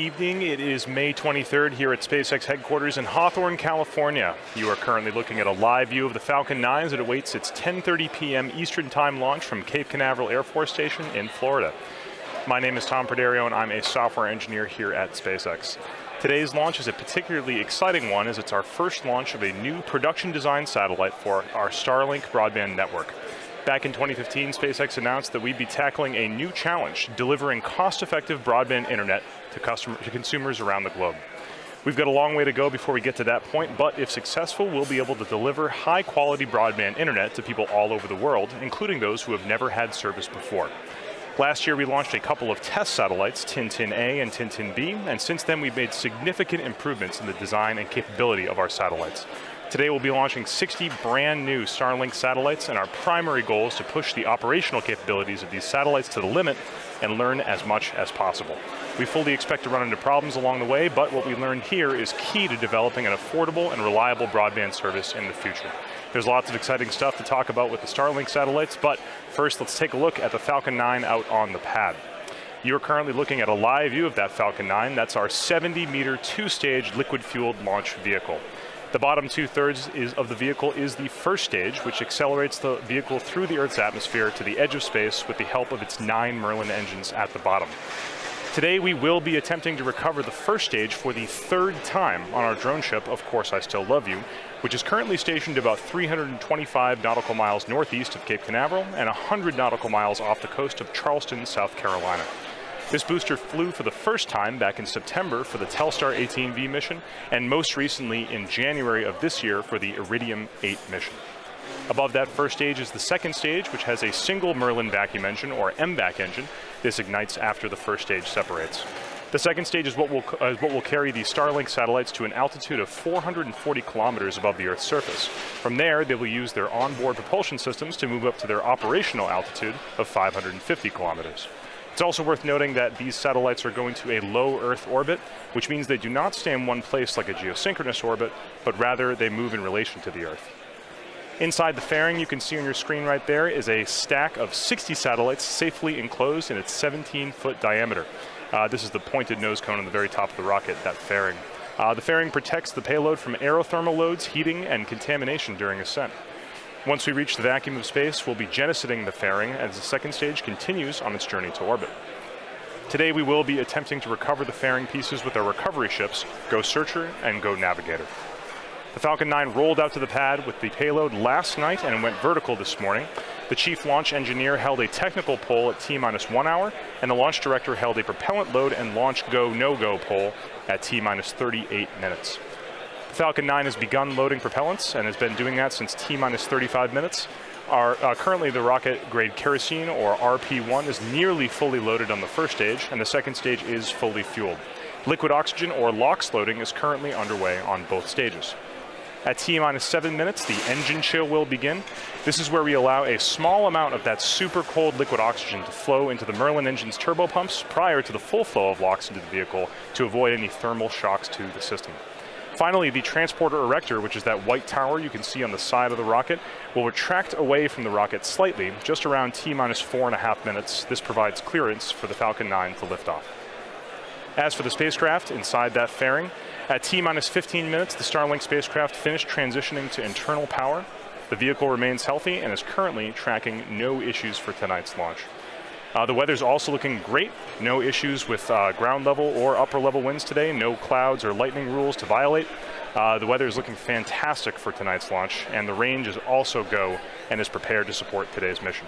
evening. It is May 23rd here at SpaceX headquarters in Hawthorne, California. You are currently looking at a live view of the Falcon 9 as it awaits its 10:30 p.m. Eastern Time launch from Cape Canaveral Air Force Station in Florida. My name is Tom Perderio and I'm a software engineer here at SpaceX. Today's launch is a particularly exciting one as it's our first launch of a new production design satellite for our Starlink broadband network. Back in 2015, SpaceX announced that we'd be tackling a new challenge, delivering cost-effective broadband internet to consumers around the globe. We've got a long way to go before we get to that point, but if successful, we'll be able to deliver high-quality broadband internet to people all over the world, including those who have never had service before. Last year, we launched a couple of test satellites, Tintin-A and Tintin-B, and since then, we've made significant improvements in the design and capability of our satellites. Today we'll be launching 60 brand new Starlink satellites, and our primary goal is to push the operational capabilities of these satellites to the limit and learn as much as possible. We fully expect to run into problems along the way, but what we learned here is key to developing an affordable and reliable broadband service in the future. There's lots of exciting stuff to talk about with the Starlink satellites, but first let's take a look at the Falcon 9 out on the pad. You're currently looking at a live view of that Falcon 9. That's our 70-meter, two-stage liquid-fueled launch vehicle. The bottom two-thirds of the vehicle is the first stage, which accelerates the vehicle through the Earth's atmosphere to the edge of space with the help of its 9 Merlin engines at the bottom. Today we will be attempting to recover the first stage for the third time on our drone ship, Of Course I Still Love You, which is currently stationed about 325 nautical miles northeast of Cape Canaveral and 100 nautical miles off the coast of Charleston, South Carolina. This booster flew for the first time back in September for the Telstar 18V mission, and most recently in January of this year for the Iridium 8 mission. Above that first stage is the second stage, which has a single Merlin vacuum engine, or MVAC engine. This ignites after the first stage separates. The second stage is what will carry the Starlink satellites to an altitude of 440 kilometers above the Earth's surface. From there, they will use their onboard propulsion systems to move up to their operational altitude of 550 kilometers. It's also worth noting that these satellites are going to a low Earth orbit, which means they do not stay in one place like a geosynchronous orbit, but rather they move in relation to the Earth. Inside the fairing, you can see on your screen right there, is a stack of 60 satellites safely enclosed in its 17-foot diameter. This is the pointed nose cone on the very top of the rocket, that fairing. The fairing protects the payload from aerothermal loads, heating, and contamination during ascent. Once we reach the vacuum of space, we'll be jettisoning the fairing as the second stage continues on its journey to orbit. Today we will be attempting to recover the fairing pieces with our recovery ships, Go Searcher and Go Navigator. The Falcon 9 rolled out to the pad with the payload last night and went vertical this morning. The chief launch engineer held a technical poll at T-1 hour, and the launch director held a propellant load and launch go, no-go poll at T-38 minutes. The Falcon 9 has begun loading propellants and has been doing that since T-35 minutes. Currently the rocket-grade kerosene, or RP1, is nearly fully loaded on the first stage, and the second stage is fully fueled. Liquid oxygen, or LOX loading, is currently underway on both stages. At T-7 minutes, the engine chill will begin. This is where we allow a small amount of that super cold liquid oxygen to flow into the Merlin engine's turbopumps prior to the full flow of LOX into the vehicle to avoid any thermal shocks to the system. Finally, the transporter erector, which is that white tower you can see on the side of the rocket, will retract away from the rocket slightly, just around T-4.5 minutes. This provides clearance for the Falcon 9 to lift off. As for the spacecraft inside that fairing, at T-15 minutes, the Starlink spacecraft finished transitioning to internal power. The vehicle remains healthy and is currently tracking no issues for tonight's launch. The weather's also looking great. No issues with ground level or upper level winds today. No clouds or lightning rules to violate. The weather is looking fantastic for tonight's launch, and the range is also go and is prepared to support today's mission.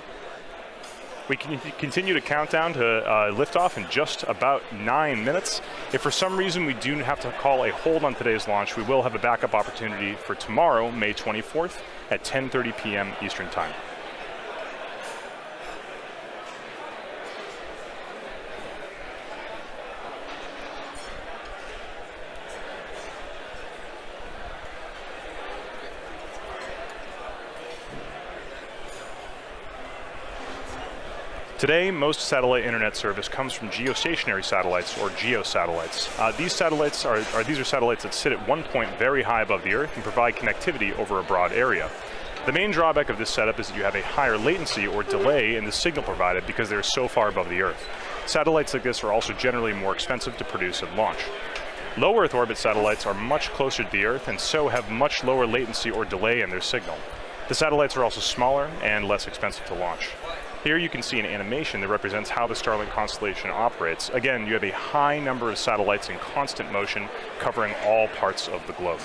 We can continue to count down to liftoff in just about 9 minutes. If for some reason we do have to call a hold on today's launch, we will have a backup opportunity for tomorrow, May 24th at 10:30 p.m. Eastern Time. Today, most satellite internet service comes from geostationary satellites, or geosatellites. These are satellites that sit at one point very high above the Earth and provide connectivity over a broad area. The main drawback of this setup is that you have a higher latency or delay in the signal provided because they're so far above the Earth. Satellites like this are also generally more expensive to produce and launch. Low Earth orbit satellites are much closer to the Earth and so have much lower latency or delay in their signal. The satellites are also smaller and less expensive to launch. Here you can see an animation that represents how the Starlink constellation operates. Again, you have a high number of satellites in constant motion covering all parts of the globe.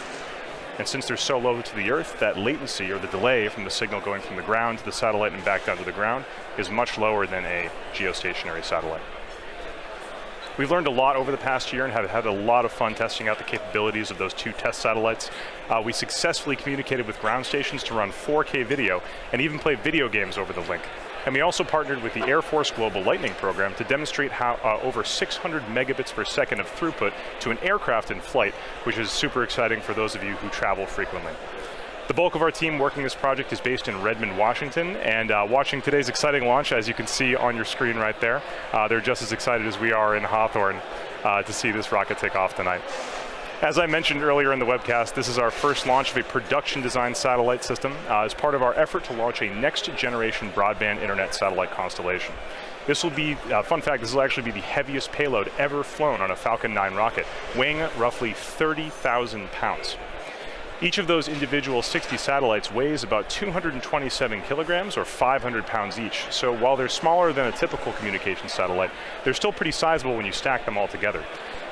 And since they're so low to the Earth, that latency or the delay from the signal going from the ground to the satellite and back down to the ground is much lower than a geostationary satellite. We've learned a lot over the past year and have had a lot of fun testing out the capabilities of those two test satellites. We successfully communicated with ground stations to run 4K video and even play video games over the link. And we also partnered with the Air Force Global Lightning program to demonstrate how over 600 megabits per second of throughput to an aircraft in flight, which is super exciting for those of you who travel frequently. The bulk of our team working this project is based in Redmond, Washington, and watching today's exciting launch, as you can see on your screen right there, they're just as excited as we are in Hawthorne to see this rocket take off tonight. As I mentioned earlier in the webcast, this is our first launch of a production-designed satellite system as part of our effort to launch a next-generation broadband internet satellite constellation. This will be, fun fact, this will actually be the heaviest payload ever flown on a Falcon 9 rocket, weighing roughly 30,000 pounds. Each of those individual 60 satellites weighs about 227 kilograms or 500 pounds each. So while they're smaller than a typical communications satellite, they're still pretty sizable when you stack them all together.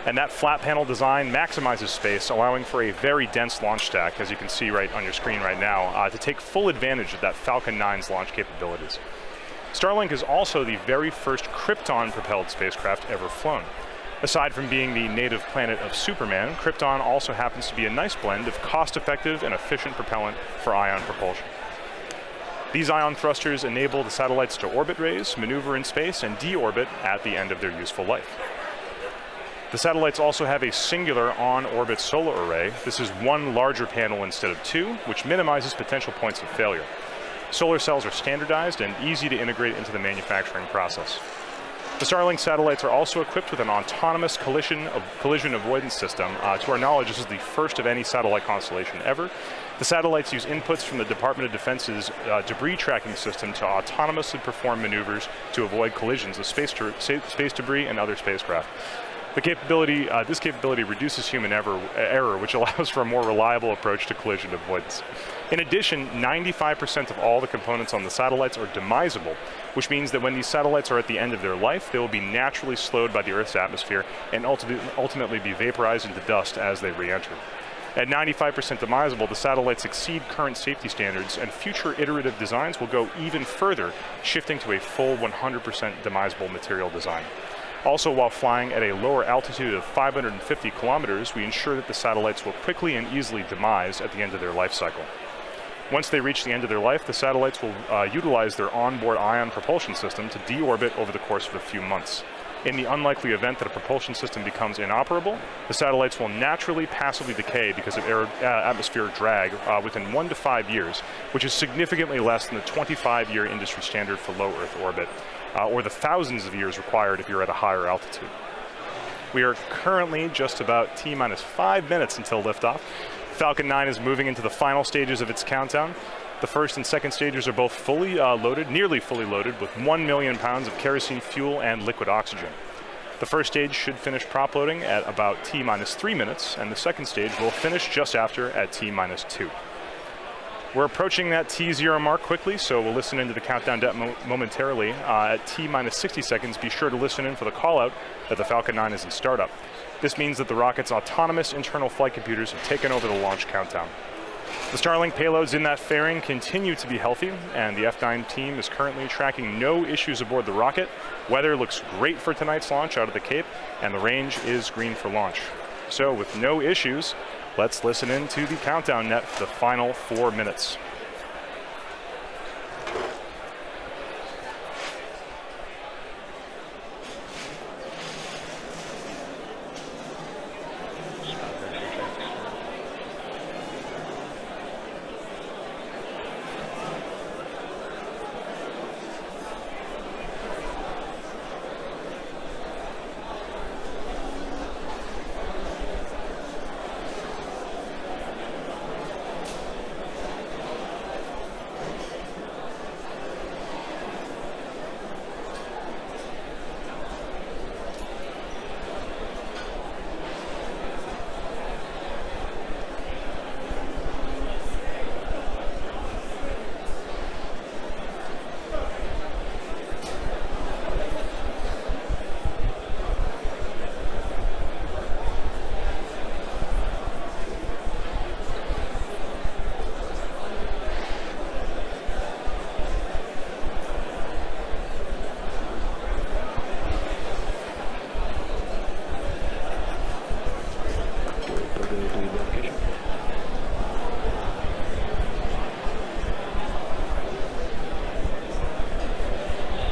And that flat panel design maximizes space, allowing for a very dense launch stack, as you can see right on your screen right now, to take full advantage of that Falcon 9's launch capabilities. Starlink is also the very first Krypton-propelled spacecraft ever flown. Aside from being the native planet of Superman, Krypton also happens to be a nice blend of cost-effective and efficient propellant for ion propulsion. These ion thrusters enable the satellites to orbit raise, maneuver in space, and deorbit at the end of their useful life. The satellites also have a singular on-orbit solar array. This is one larger panel instead of two, which minimizes potential points of failure. Solar cells are standardized and easy to integrate into the manufacturing process. The Starlink satellites are also equipped with an autonomous collision avoidance system. To our knowledge, this is the first of any satellite constellation ever. The satellites use inputs from the Department of Defense's debris tracking system to autonomously perform maneuvers to avoid collisions with space debris and other spacecraft. This capability reduces human error, which allows for a more reliable approach to collision avoidance. In addition, 95% of all the components on the satellites are demisable, which means that when these satellites are at the end of their life, they will be naturally slowed by the Earth's atmosphere and ultimately be vaporized into dust as they re-enter. At 95% demisable, the satellites exceed current safety standards, and future iterative designs will go even further, shifting to a full 100% demisable material design. Also, while flying at a lower altitude of 550 kilometers, we ensure that the satellites will quickly and easily demise at the end of their life cycle. Once they reach the end of their life, the satellites will utilize their onboard ion propulsion system to deorbit over the course of a few months. In the unlikely event that a propulsion system becomes inoperable, the satellites will naturally passively decay because of atmospheric drag within 1 to 5 years, which is significantly less than the 25-year industry standard for low Earth orbit, or the thousands of years required if you're at a higher altitude. We are currently just about T-minus 5 minutes until liftoff. Falcon 9 is moving into the final stages of its countdown. The first and second stages are both fully loaded, nearly fully loaded, with 1 million pounds of kerosene fuel and liquid oxygen. The first stage should finish prop loading at about T-minus 3 minutes, and the second stage will finish just after at T-minus 2. We're approaching that T0 mark quickly, so we'll listen into the countdown momentarily. At T-minus 60 seconds, be sure to listen in for the call-out that the Falcon 9 is in startup. This means that the rocket's autonomous internal flight computers have taken over the launch countdown. The Starlink payloads in that fairing continue to be healthy, and the F9 team is currently tracking no issues aboard the rocket. Weather looks great for tonight's launch out of the Cape, and the range is green for launch. So with no issues, let's listen in to the countdown net for the final 4 minutes.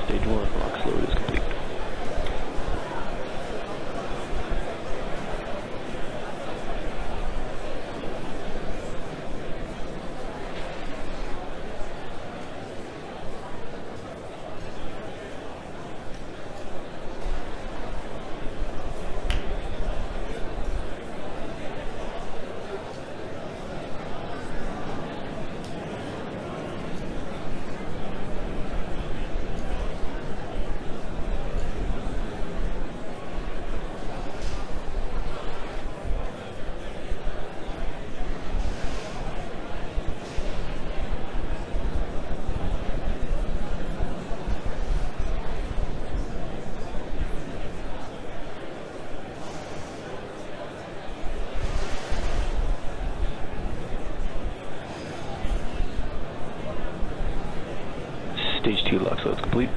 Stage 1 LOX load is complete. Stage 2 LOX load is complete.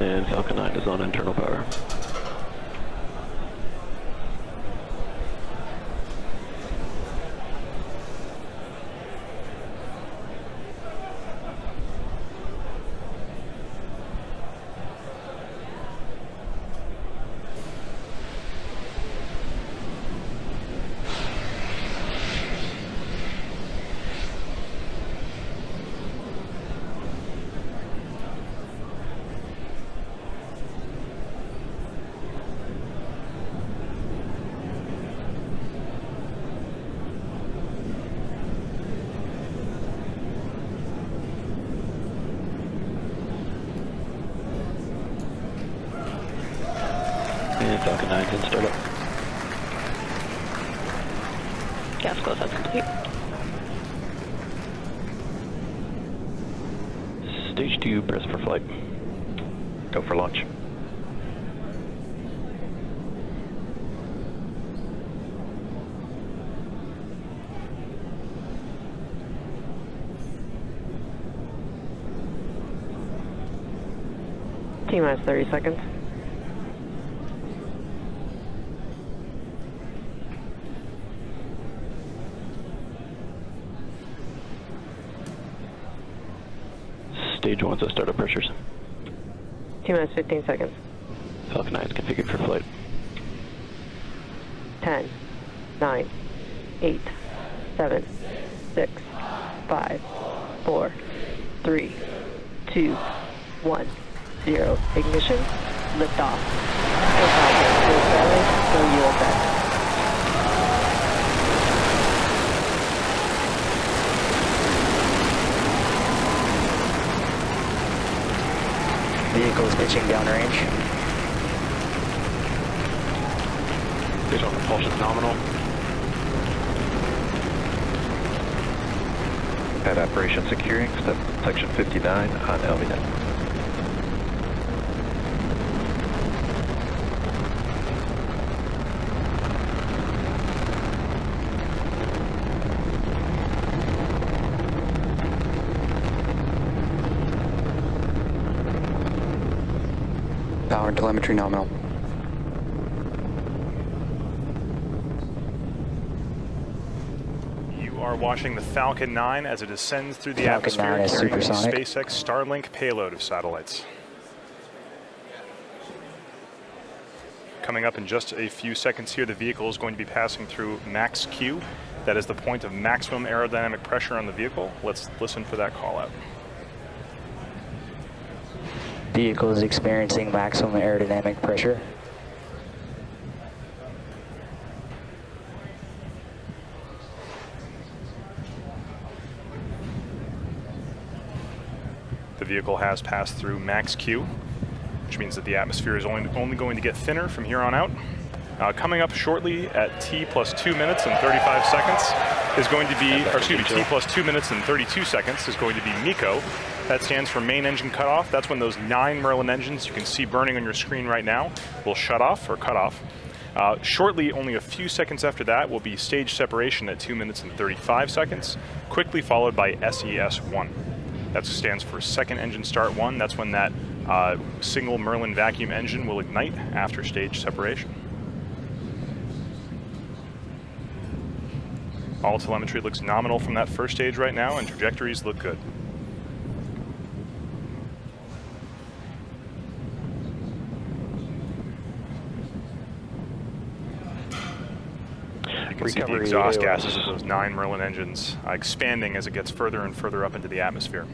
And Falcon 9 is on internal power. And Falcon 9 can start up. Gas closeout complete. Stage 2, press for flight. Go for launch. T-minus 30 seconds. Stage 1's at startup pressures. T-minus 15 seconds. Falcon 9 is configured for flight. 10, 9, 8, 7, 6, 5, 4, 3, 2, 1, 0. Ignition. Liftoff. Go Starlink. Go USS. Vehicle is pitching downrange. Visual propulsion nominal. Pad operation securing, step section 59 on LVNet. Power and telemetry nominal. You are watching the Falcon 9 as it ascends through the Falcon 9 atmosphere is carrying the supersonic. SpaceX Starlink payload of satellites. Coming up in just a few seconds here, the vehicle is going to be passing through max Q. That is the point of maximum aerodynamic pressure on the vehicle. Let's listen for that call out. Vehicle is experiencing maximum aerodynamic pressure. The vehicle has passed through max Q, which means that the atmosphere is only going to get thinner from here on out. Coming up shortly at T plus 2 minutes and 35 seconds is going to be, or excuse me, T plus 2 minutes and 32 seconds is going to be MECO. That stands for main engine cutoff. That's when those 9 Merlin engines you can see burning on your screen right now will shut off or cut off. Shortly, only a few seconds after that, will be stage separation at 2 minutes and 35 seconds, quickly followed by SES1. That stands for second engine start 1. That's when that single Merlin vacuum engine will ignite after stage separation. All telemetry looks nominal from that first stage right now, and trajectories look good. You can see the exhaust gases of those 9 Merlin engines expanding as it gets further and further up into the atmosphere.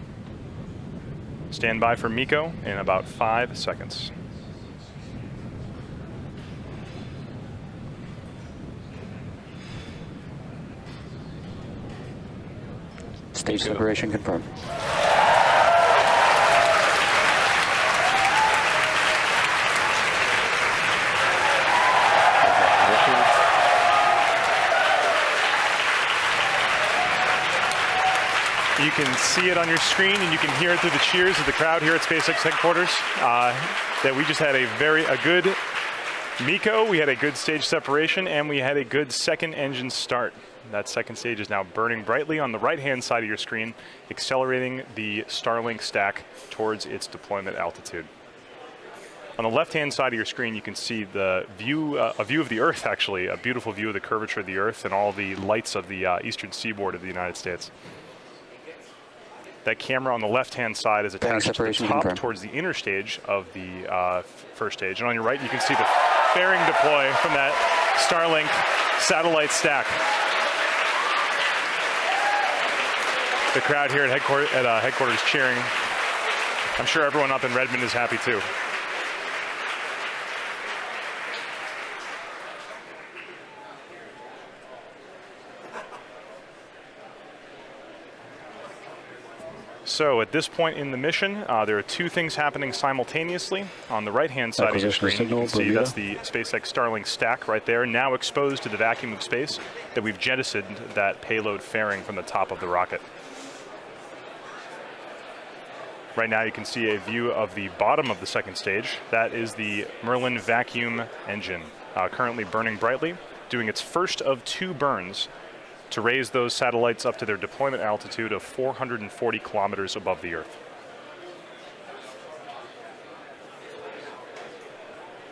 Stand by for MECO in about 5 seconds. Stage separation confirmed. You can see it on your screen, and you can hear it through the cheers of the crowd here at SpaceX headquarters. That we just had a good MECO, we had a good stage separation, and we had a good second engine start. That second stage is now burning brightly on the right-hand side of your screen, accelerating the Starlink stack towards its deployment altitude. On the left-hand side of your screen, you can see the view, a view of the Earth, actually, a beautiful view of the curvature of the Earth and all the lights of the eastern seaboard of the United States. That camera on the left-hand side is attached to the top towards the inner stage of the first stage. And on your right, you can see the fairing deploy from that Starlink satellite stack. The crowd here at headquarters cheering. I'm sure everyone up in Redmond is happy too. So at this point in the mission, there are 2 things happening simultaneously. On the right-hand side of your screen, you can see that's the SpaceX Starlink stack right there, now exposed to the vacuum of space that we've jettisoned that payload fairing from the top of the rocket. Right now you can see a view of the bottom of the second stage. That is the Merlin vacuum engine, currently burning brightly, doing its first of 2 burns to raise those satellites up to their deployment altitude of 440 kilometers above the Earth.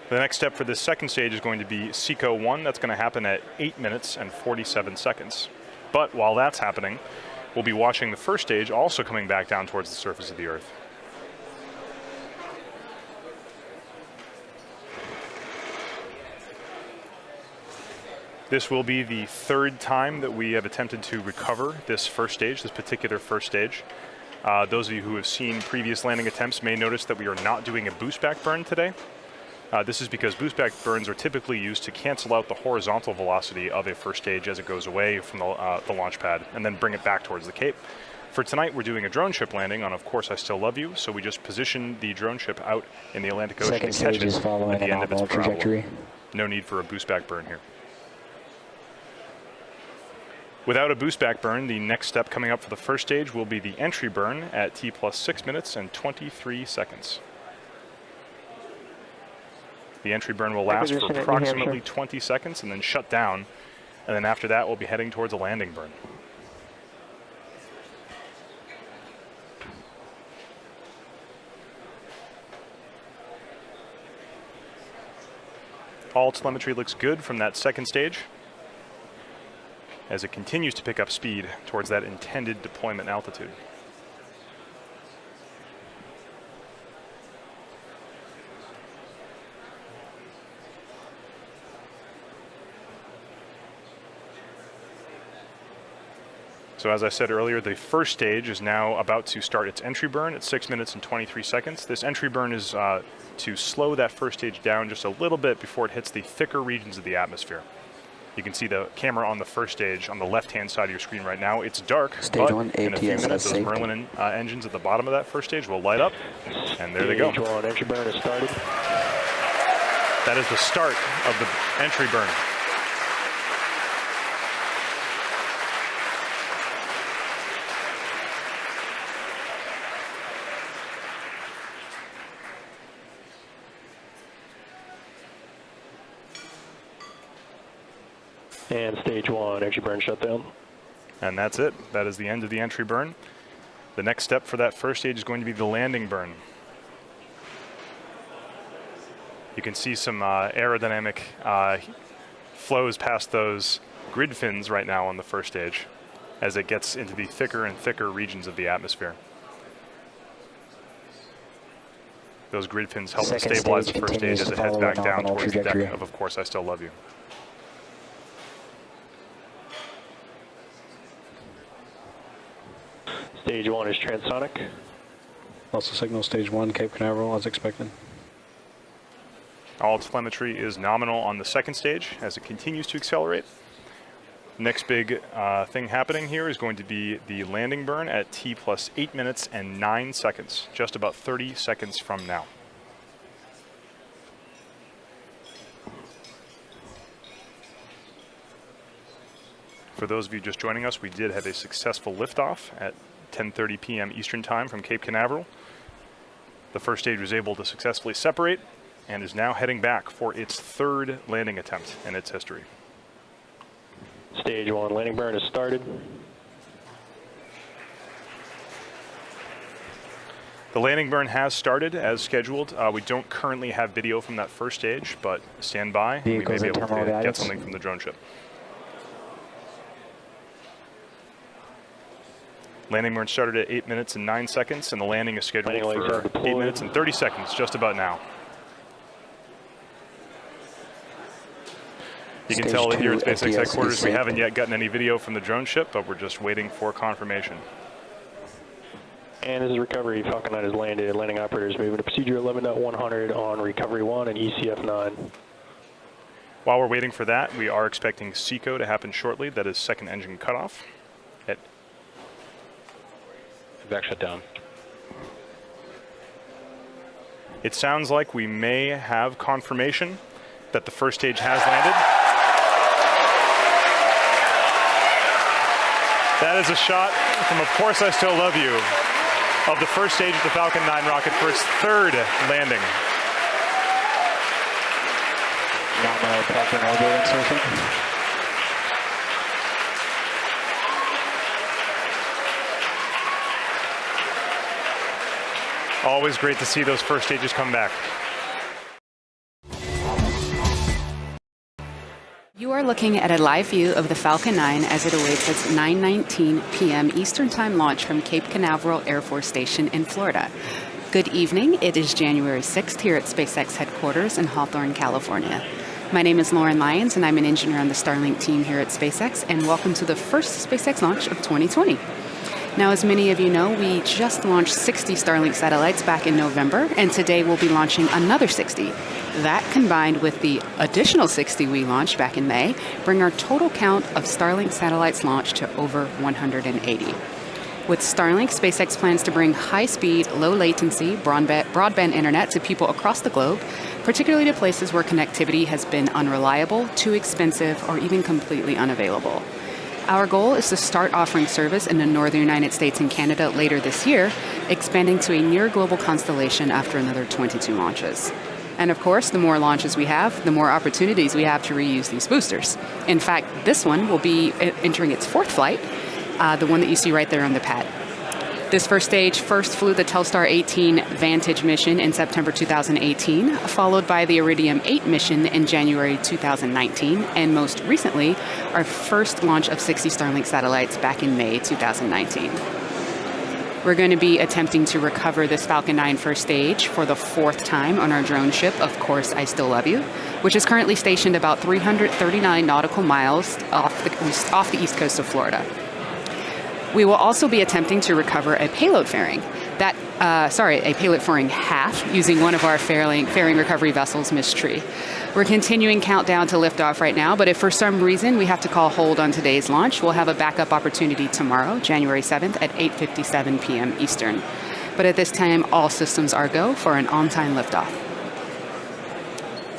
The next step for this second stage is going to be SECO 1. That's going to happen at 8 minutes and 47 seconds. But while that's happening, we'll be watching the first stage also coming back down towards the surface of the Earth. This will be the 3rd time that we have attempted to recover this first stage, this particular first stage. Those of you who have seen previous landing attempts may notice that we are not doing a boost back burn today. This is because boost back burns are typically used to cancel out the horizontal velocity of a first stage as it goes away from the launch pad and then bring it back towards the Cape. For tonight, we're doing a drone ship landing on Of Course I Still Love You, so we just position the drone ship out in the Atlantic Ocean Second to catch stage it is following at the an end of its nominal trajectory. No need for a boost back burn here. Without a boost back burn, the next step coming up for the first stage will be the entry burn at T plus 6 minutes and 23 seconds. The entry burn will last for approximately 20 seconds and then shut down. And then after that, we'll be heading towards a landing burn. All telemetry looks good from that second stage as it continues to pick up speed towards that intended deployment altitude. So as I said earlier, the first stage is now about to start its entry burn at 6 minutes and 23 seconds. This entry burn is to slow that first stage down just a little bit before it hits the thicker regions of the atmosphere. You can see the camera on the first stage on the left-hand side of your screen right now. It's dark, Stage but 1, in a few minutes, those Merlin engines at the bottom of that first stage will light up, and there they go. Stage 1 entry burn is started. That is the start of the entry burn. And stage 1 entry burn shutdown. And that's it. That is the end of the entry burn. The next step for that first stage is going to be the landing burn. You can see some aerodynamic flows past those grid fins right now on the first stage as it gets into the thicker and thicker regions of the atmosphere. Those grid fins help Second stabilize the stage first stage continues as to it heads follow a back down nominal towards the trajectory. deck of Course I Still Love You. Stage 1 is transonic. Also signal stage 1, Cape Canaveral, as expected. All telemetry is nominal on the second stage as it continues to accelerate. Next big thing happening here is going to be the landing burn at T plus 8 minutes and 9 seconds, just about 30 seconds from now. For those of you just joining us, we did have a successful liftoff at 10:30 p.m. Eastern Time from Cape Canaveral. The first stage was able to successfully separate and is now heading back for its third landing attempt in its history. Stage 1 landing burn has started. The landing burn has started as scheduled. We don't currently have video from that first stage, but stand by. We may Vehicles be in able to terminal get guidance. something from the drone ship. Landing burn started at 8 minutes and 9 seconds, and the landing is scheduled Landing legs are for deployed. 8 minutes and 30 seconds, just about now. You can Stage tell that here 2 at SpaceX FTS headquarters, is we safe. haven't yet gotten any video from the drone ship, but we're just waiting for confirmation. And this is recovery. Falcon 9 has landed. Landing operators moving to procedure 11.100 on recovery 1 and ECF 9. While we're waiting for that, we are expecting SECO to happen shortly. That is second engine cutoff. Back shut down. It sounds like we may have confirmation that the first stage has landed. That is a shot from Of Course I Still Love You of the first stage of the Falcon 9 rocket for its third landing. Nominal parking elbow insertion. Always great to see those first stages come back. You are looking at a live view of the Falcon 9 as it awaits its 9:19 p.m. Eastern Time launch from Cape Canaveral Air Force Station in Florida. Good evening. It is January 6th here at SpaceX headquarters in Hawthorne, California. My name is Lauren Lyons, and I'm an engineer on the Starlink team here at SpaceX, and welcome to the first SpaceX launch of 2020. Now, as many of you know, we just launched 60 Starlink satellites back in November, and today we'll be launching another 60. That, combined with the additional 60 we launched back in May, bring our total count of Starlink satellites launched to over 180. With Starlink, SpaceX plans to bring high-speed, low-latency broadband internet to people across the globe, particularly to places where connectivity has been unreliable, too expensive, or even completely unavailable. Our goal is to start offering service in the northern United States and Canada later this year, expanding to a near-global constellation after another 22 launches. And of course, the more launches we have, the more opportunities we have to reuse these boosters. In fact, this one will be entering its fourth flight, the one that you see right there on the pad. This first stage first flew the Telstar 18 Vantage mission in September 2018, followed by the Iridium 8 mission in January 2019, and most recently, our first launch of 60 Starlink satellites back in May 2019. We're going to be attempting to recover this Falcon 9 first stage for the fourth time on our drone ship, Of Course I Still Love You, which is currently stationed about 339 nautical miles off the east coast of Florida. We will also be attempting to recover a payload fairing. A payload fairing half using one of our fairing recovery vessels, Miss Tree. We're continuing countdown to liftoff right now, but if for some reason we have to call hold on today's launch, we'll have a backup opportunity tomorrow, January 7th at 8:57 p.m. Eastern. But at this time, all systems are go for an on-time liftoff.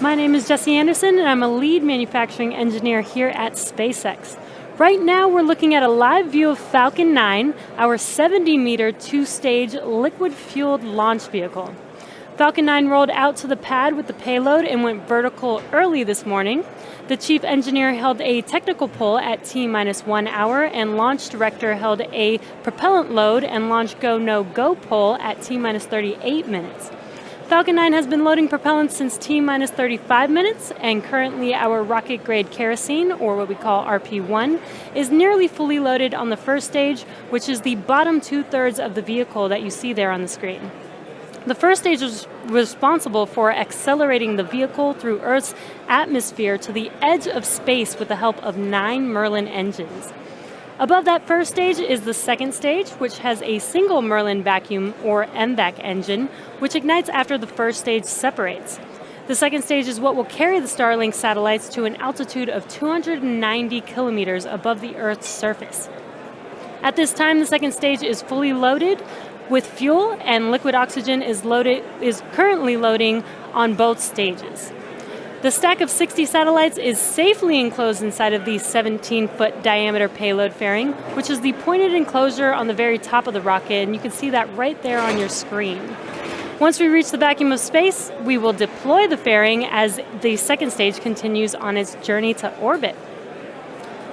My name is Jesse Anderson, and I'm a lead manufacturing engineer here at SpaceX. Right now, we're looking at a live view of Falcon 9, our 70-meter two-stage liquid-fueled launch vehicle. Falcon 9 rolled out to the pad with the payload and went vertical early this morning. The chief engineer held a technical poll at T-1 hour, and launch director held a propellant load and launch go, no-go poll at T-38 minutes. Falcon 9 has been loading propellant since T-minus 35 minutes, and currently our rocket-grade kerosene, or what we call RP-1, is nearly fully loaded on the first stage, which is the bottom two-thirds of the vehicle that you see there on the screen. The first stage is responsible for accelerating the vehicle through Earth's atmosphere to the edge of space with the help of 9 Merlin engines. Above that first stage is the second stage, which has a single Merlin vacuum or MVAC engine, which ignites after the first stage separates. The second stage is what will carry the Starlink satellites to an altitude of 290 kilometers above the Earth's surface. At this time, the second stage is fully loaded with fuel, and liquid oxygen is currently loading on both stages. The stack of 60 satellites is safely enclosed inside of the 17-foot diameter payload fairing, which is the pointed enclosure on the very top of the rocket, and you can see that right there on your screen. Once we reach the vacuum of space, we will deploy the fairing as the second stage continues on its journey to orbit.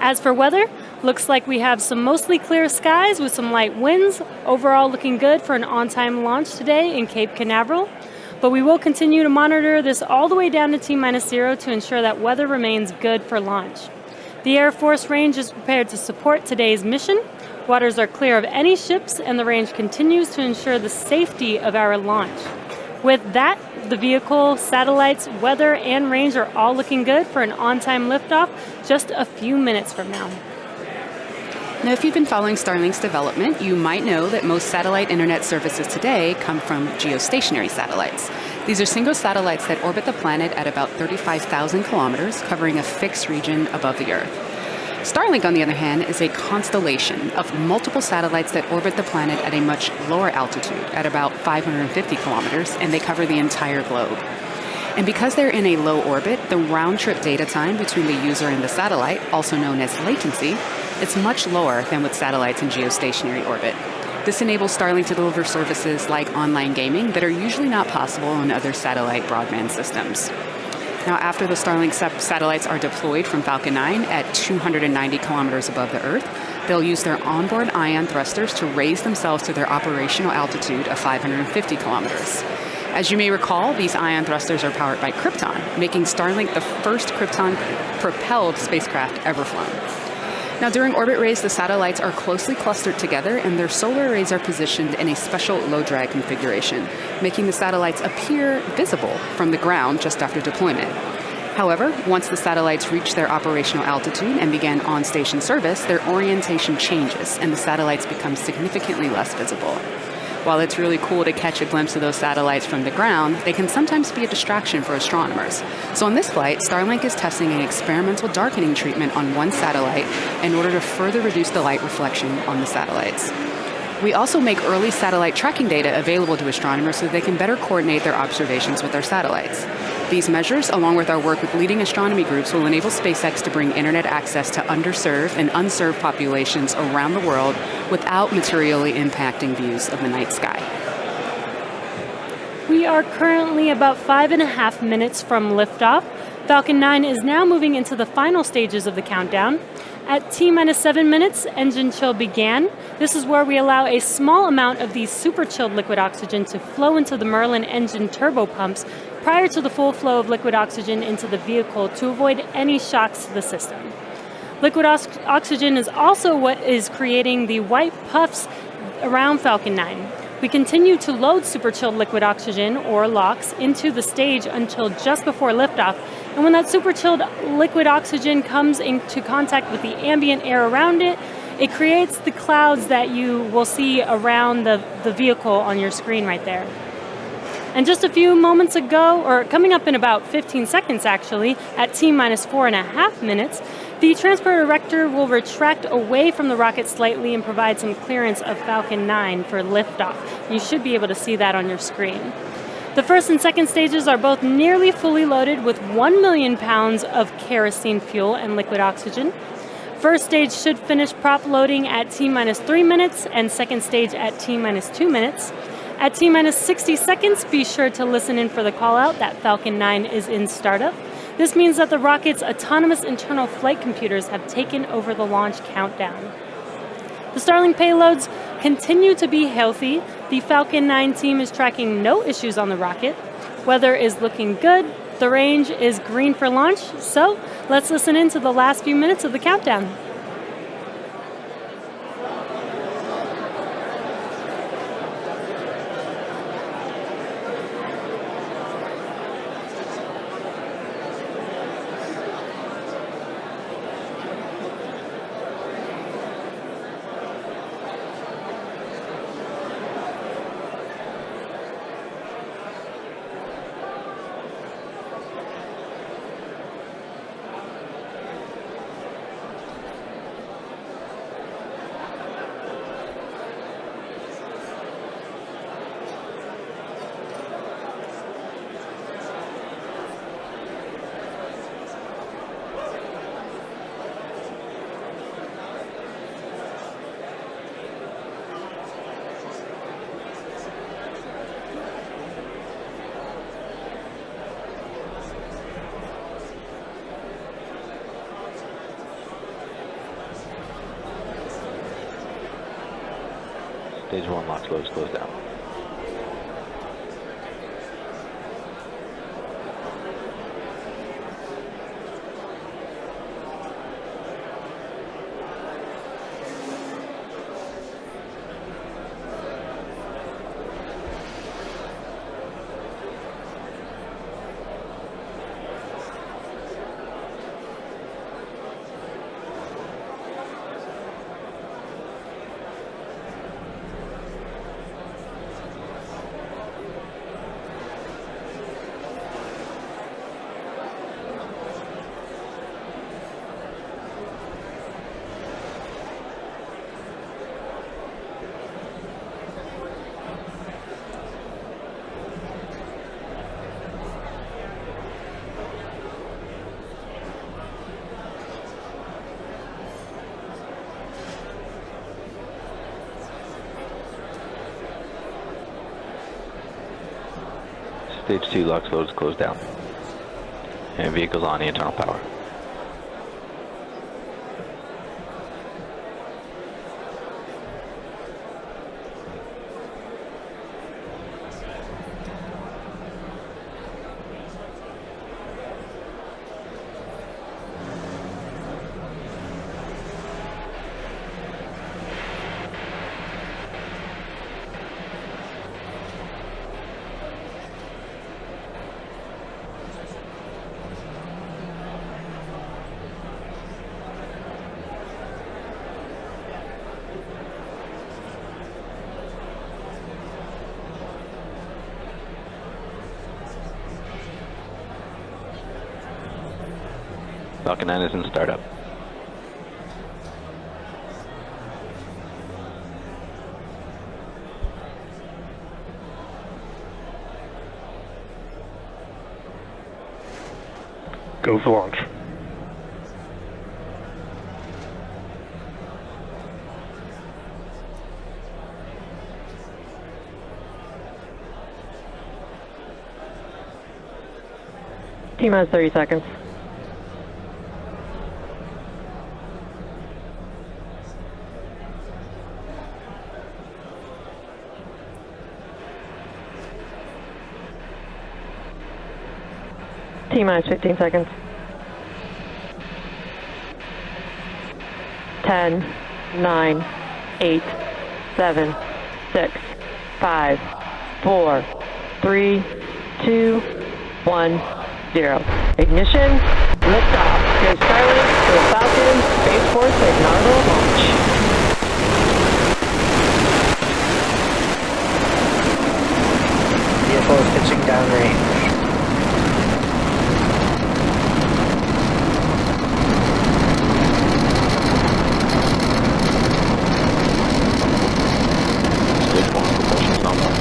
As for weather, looks like we have some mostly clear skies with some light winds, overall looking good for an on-time launch today in Cape Canaveral. But we will continue to monitor this all the way down to T-minus 0 to ensure that weather remains good for launch. The Air Force range is prepared to support today's mission. Waters are clear of any ships, and the range continues to ensure the safety of our launch. With that, the vehicle, satellites, weather, and range are all looking good for an on-time liftoff just a few minutes from now. Now, if you've been following Starlink's development, you might know that most satellite internet services today come from geostationary satellites. These are single satellites that orbit the planet at about 35,000 kilometers, covering a fixed region above the Earth. Starlink, on the other hand, is a constellation of multiple satellites that orbit the planet at a much lower altitude, at about 550 kilometers, and they cover the entire globe. And because they're in a low orbit, the round-trip data time between the user and the satellite, also known as latency, it's much lower than with satellites in geostationary orbit. This enables Starlink to deliver services like online gaming that are usually not possible on other satellite broadband systems. Now, after the Starlink satellites are deployed from Falcon 9 at 290 kilometers above the Earth, they'll use their onboard ion thrusters to raise themselves to their operational altitude of 550 kilometers. As you may recall, these ion thrusters are powered by Krypton, making Starlink the first Krypton-propelled spacecraft ever flown. Now, during orbit raise, the satellites are closely clustered together, and their solar arrays are positioned in a special low-drag configuration, making the satellites appear visible from the ground just after deployment. However, once the satellites reach their operational altitude and begin on-station service, their orientation changes, and the satellites become significantly less visible. While it's really cool to catch a glimpse of those satellites from the ground, they can sometimes be a distraction for astronomers. So on this flight, Starlink is testing an experimental darkening treatment on one satellite in order to further reduce the light reflection on the satellites. We also make early satellite tracking data available to astronomers so they can better coordinate their observations with their satellites. These measures, along with our work with leading astronomy groups, will enable SpaceX to bring internet access to underserved and unserved populations around the world without materially impacting views of the night sky. We are currently about 5.5 minutes from liftoff. Falcon 9 is now moving into the final stages of the countdown. At T-minus 7 minutes, engine chill began. This is where we allow a small amount of the super chilled liquid oxygen to flow into the Merlin engine turbo pumps prior to the full flow of liquid oxygen into the vehicle to avoid any shocks to the system. Liquid oxygen is also what is creating the white puffs around Falcon 9. We continue to load super chilled liquid oxygen, or LOX, into the stage until just before liftoff. And when that super chilled liquid oxygen comes into contact with the ambient air around it, it creates the clouds that you will see around the vehicle on your screen right there. And just a few moments ago, or coming up in about 15 seconds actually, at T-minus 4.5 minutes, the transport erector will retract away from the rocket slightly and provide some clearance of Falcon 9 for liftoff. You should be able to see that on your screen. The first and second stages are both nearly fully loaded with 1 million pounds of kerosene fuel and liquid oxygen. First stage should finish prop loading at T-minus 3 minutes and second stage at T-minus 2 minutes. At T-minus 60 seconds, be sure to listen in for the call out that Falcon 9 is in startup. This means that the rocket's autonomous internal flight computers have taken over the launch countdown. The Starlink payloads continue to be healthy. The Falcon 9 team is tracking no issues on the rocket. Weather is looking good. The range is green for launch. So let's listen in to the last few minutes of the countdown. Stage 1 launch loads closed down. Stage 2 LOX loads closed down. And vehicles on the internal power. Falcon 9 is in startup. Go for launch. T-minus 30 seconds. T-minus 15 seconds. 10, 9, 8, 7, 6, 5, 4, 3, 2, 1, 0. Ignition, liftoff. Go Starlink to the Falcon, Space Force inaugural launch. Vehicle is pitching downrange. Stage 1 propulsion nominal.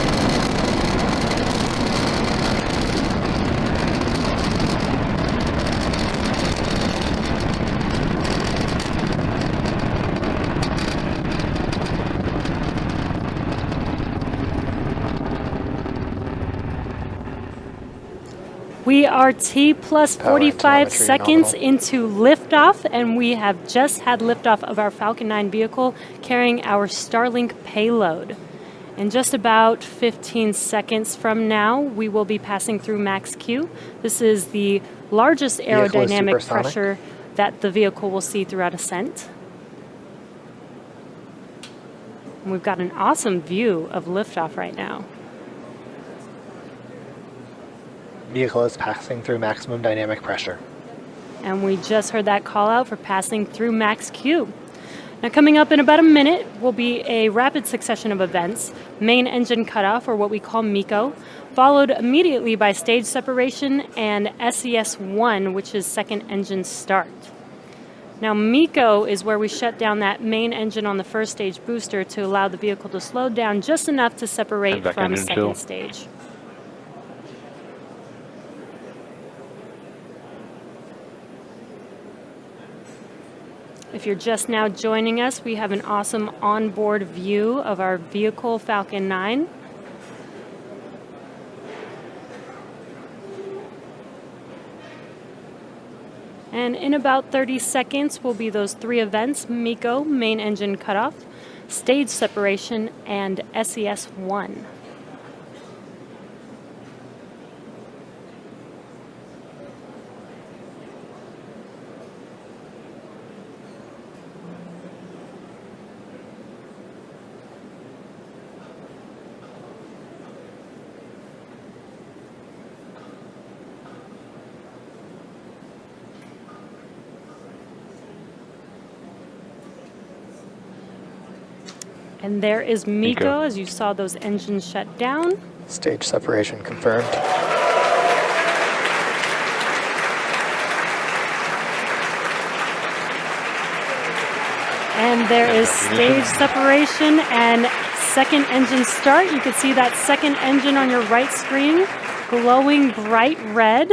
We are T plus 45 seconds into liftoff, and we have just had liftoff of our Falcon 9 vehicle carrying our Starlink payload. In just about 15 seconds from now, we will be passing through max Q. This is the largest aerodynamic pressure that the vehicle will see throughout ascent. And we've got an awesome view of liftoff right now. Vehicle is passing through maximum dynamic pressure. And we just heard that call out for passing through max Q. Now coming up in about a minute will be a rapid succession of events, main engine cutoff, or what we call MECO, followed immediately by stage separation and SES1, which is second engine start. Now MECO is where we shut down that main engine on the first stage booster to allow the vehicle to slow down just enough to separate from second stage. If you're just now joining us, we have an awesome onboard view of our vehicle, Falcon 9. And in about 30 seconds will be those three events: MECO, main engine cutoff, stage separation, and SES1. And there is MECO, as you saw those engines shut down. Stage separation confirmed. And there is stage separation and second engine start. You can see that second engine on your right screen glowing bright red.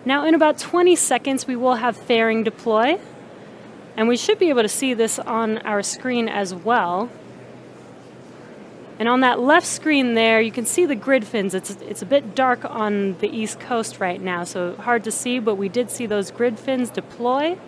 Now in about 20 seconds we will have fairing deploy. And we should be able to see this on our screen as well. And on that left screen there, you can see the grid fins. It's a bit dark on the East Coast right now, so hard to see, but we did see those grid fins deploy.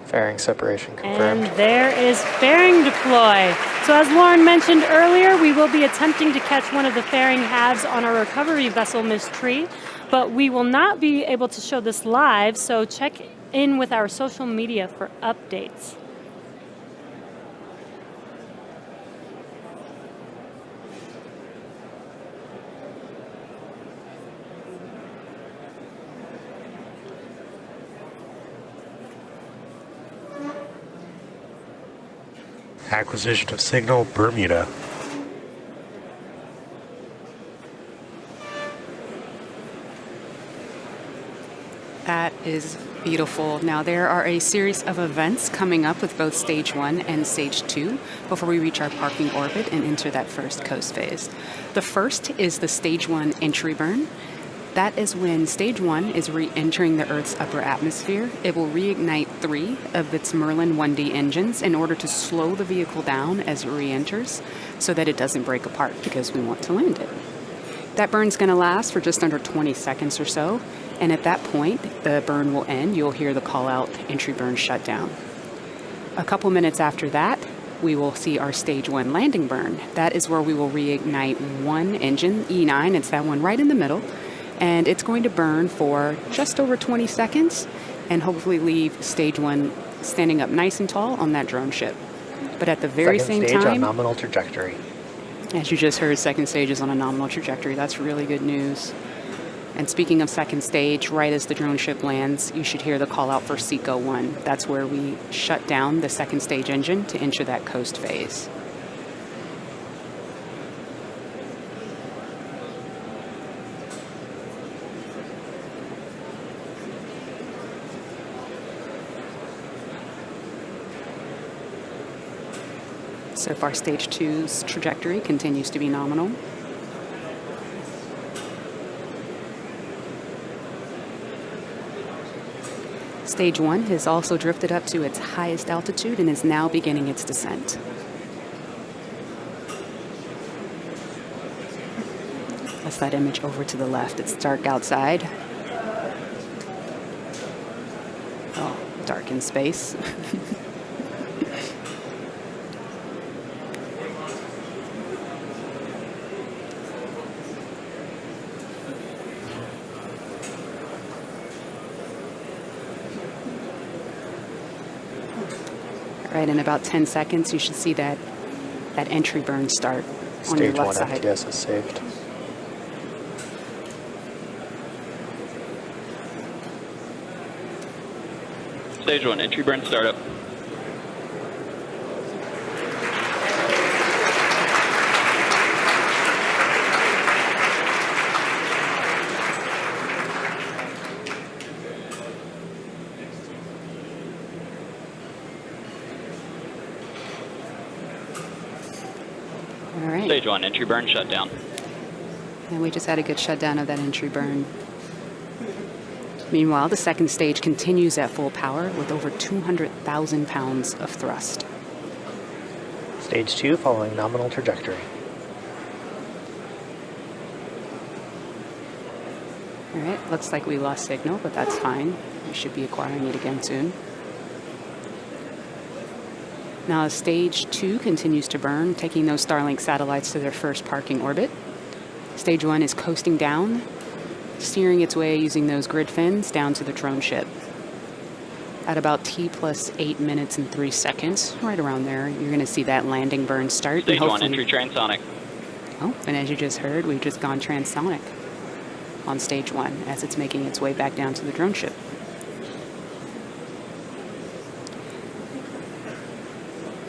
Fairing separation confirmed. And there is fairing deploy. So as Lauren mentioned earlier, we will be attempting to catch one of the fairing halves on our recovery vessel, Miss Tree, but we will not be able to show this live, so check in with our social media for updates. Acquisition of signal, Bermuda. That is beautiful. Now there are a series of events coming up with both stage 1 and stage 2 before we reach our parking orbit and enter that first coast phase. The first is the stage 1 entry burn. That is when stage 1 is re-entering the Earth's upper atmosphere. It will reignite 3 of its Merlin 1D engines in order to slow the vehicle down as it re-enters so that it doesn't break apart, because we want to land it. That burn's going to last for just under 20 seconds or so, and at that point, the burn will end. You'll hear the call-out entry burn shut down. A couple minutes after that, we will see our stage 1 landing burn. That is where we will reignite one engine, E9, it's that one right in the middle, and it's going to burn for just over 20 seconds and hopefully leave stage 1 standing up nice and tall on that drone ship. But at the very same time, on nominal trajectory. As you just heard, second stage is on a nominal trajectory. That's really good news. And speaking of second stage, right as the drone ship lands, you should hear the call out for SECO 1. That's where we shut down the second stage engine to enter that coast phase. So far, stage 2's trajectory continues to be nominal. Stage 1 has also drifted up to its highest altitude and is now beginning its descent. That's that image over to the left. It's dark outside. Oh, dark in space. Right, in about 10 seconds, you should see that entry burn start on your left side. Stage 1 FTS is saved. Stage 1 entry burn startup. All right. Stage 1 entry burn shutdown. And we just had a good shutdown of that entry burn. Meanwhile, the second stage continues at full power with over 200,000 pounds of thrust. Stage 2 following nominal trajectory. All right, looks like we lost signal, but that's fine. We should be acquiring it again soon. Now, stage 2 continues to burn, taking those Starlink satellites to their first parking orbit. Stage 1 is coasting down, steering its way using those grid fins down to the drone ship. At about T plus 8 minutes and 3 seconds, right around there, you're going to see that landing burn start. Stage 1 entry transonic. Oh, and as you just heard, we've just gone transonic on stage 1 as it's making its way back down to the drone ship.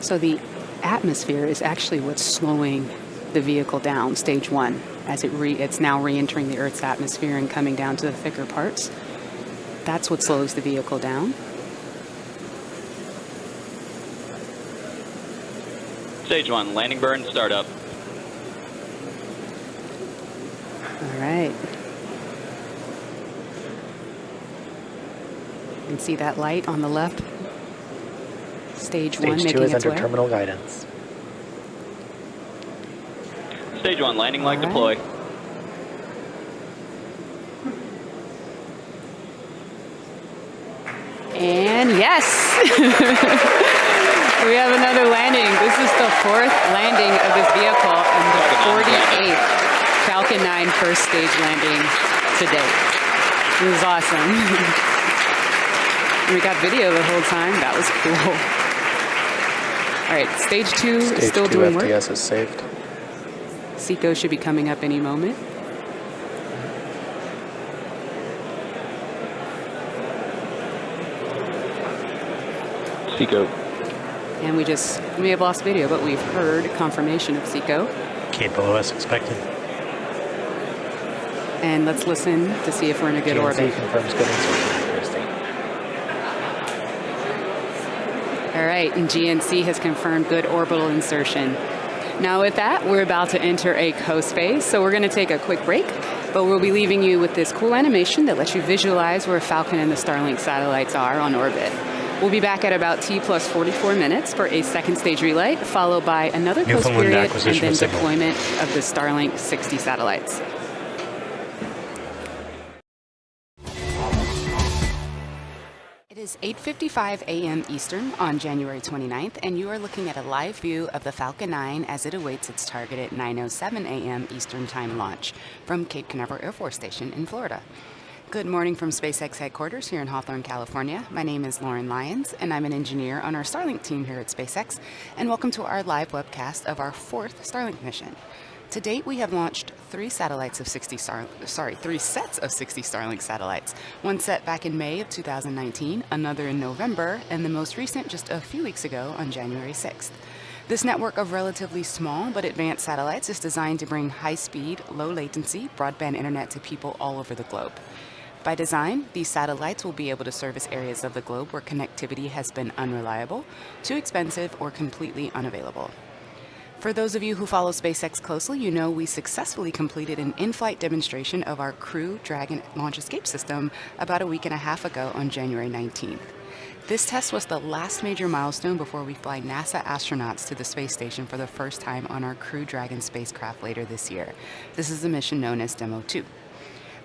So the atmosphere is actually what's slowing the vehicle down, stage 1, as it's now re-entering the Earth's atmosphere and coming down to the thicker parts. That's what slows the vehicle down. Stage 1 landing burn startup. All right. You can see that light on the left. Stage 1 Stage 2 making is its under way. terminal guidance. Stage 1 landing leg All right. deploy. And yes, we have another landing. This is the 4th landing of this vehicle and the 48th Falcon 9 first stage landing to date. It was awesome. We got video the whole time. That was cool. All right, stage 2 is still Stage 2 doing work. FTS is saved. Seco should be coming up any moment. Seco. And we may have lost video, but we've heard confirmation of Seco. Cape OS expected. And let's listen to see if we're in a good GNC orbit. confirms good insertion accuracy. All right, and GNC has confirmed good orbital insertion. Now with that, we're about to enter a coast phase, so we're going to take a quick break, but we'll be leaving you with this cool animation that lets you visualize where Falcon and the Starlink satellites are on orbit. We'll be back at about T plus 44 minutes for a second stage relight, followed by another coast Newfoundland period and acquisition then of signal. deployment of the Starlink 60 satellites. It is 8:55 a.m. Eastern on January 29th, and you are looking at a live view of the Falcon 9 as it awaits its targeted 9:07 a.m. Eastern Time launch from Cape Canaveral Air Force Station in Florida. Good morning from SpaceX headquarters here in Hawthorne, California. My name is Lauren Lyons, and I'm an engineer on our Starlink team here at SpaceX, and welcome to our live webcast of our 4th Starlink mission. To date, we have launched 3 sets of 60 Starlink satellites. One set back in May of 2019, another in November, and the most recent just a few weeks ago on January 6th. This network of relatively small but advanced satellites is designed to bring high-speed, low-latency broadband internet to people all over the globe. By design, these satellites will be able to service areas of the globe where connectivity has been unreliable, too expensive, or completely unavailable. For those of you who follow SpaceX closely, you know we successfully completed an in-flight demonstration of our Crew Dragon launch escape system about a week and a half ago on January 19th. This test was the last major milestone before we fly NASA astronauts to the space station for the first time on our Crew Dragon spacecraft later this year. This is the mission known as Demo 2.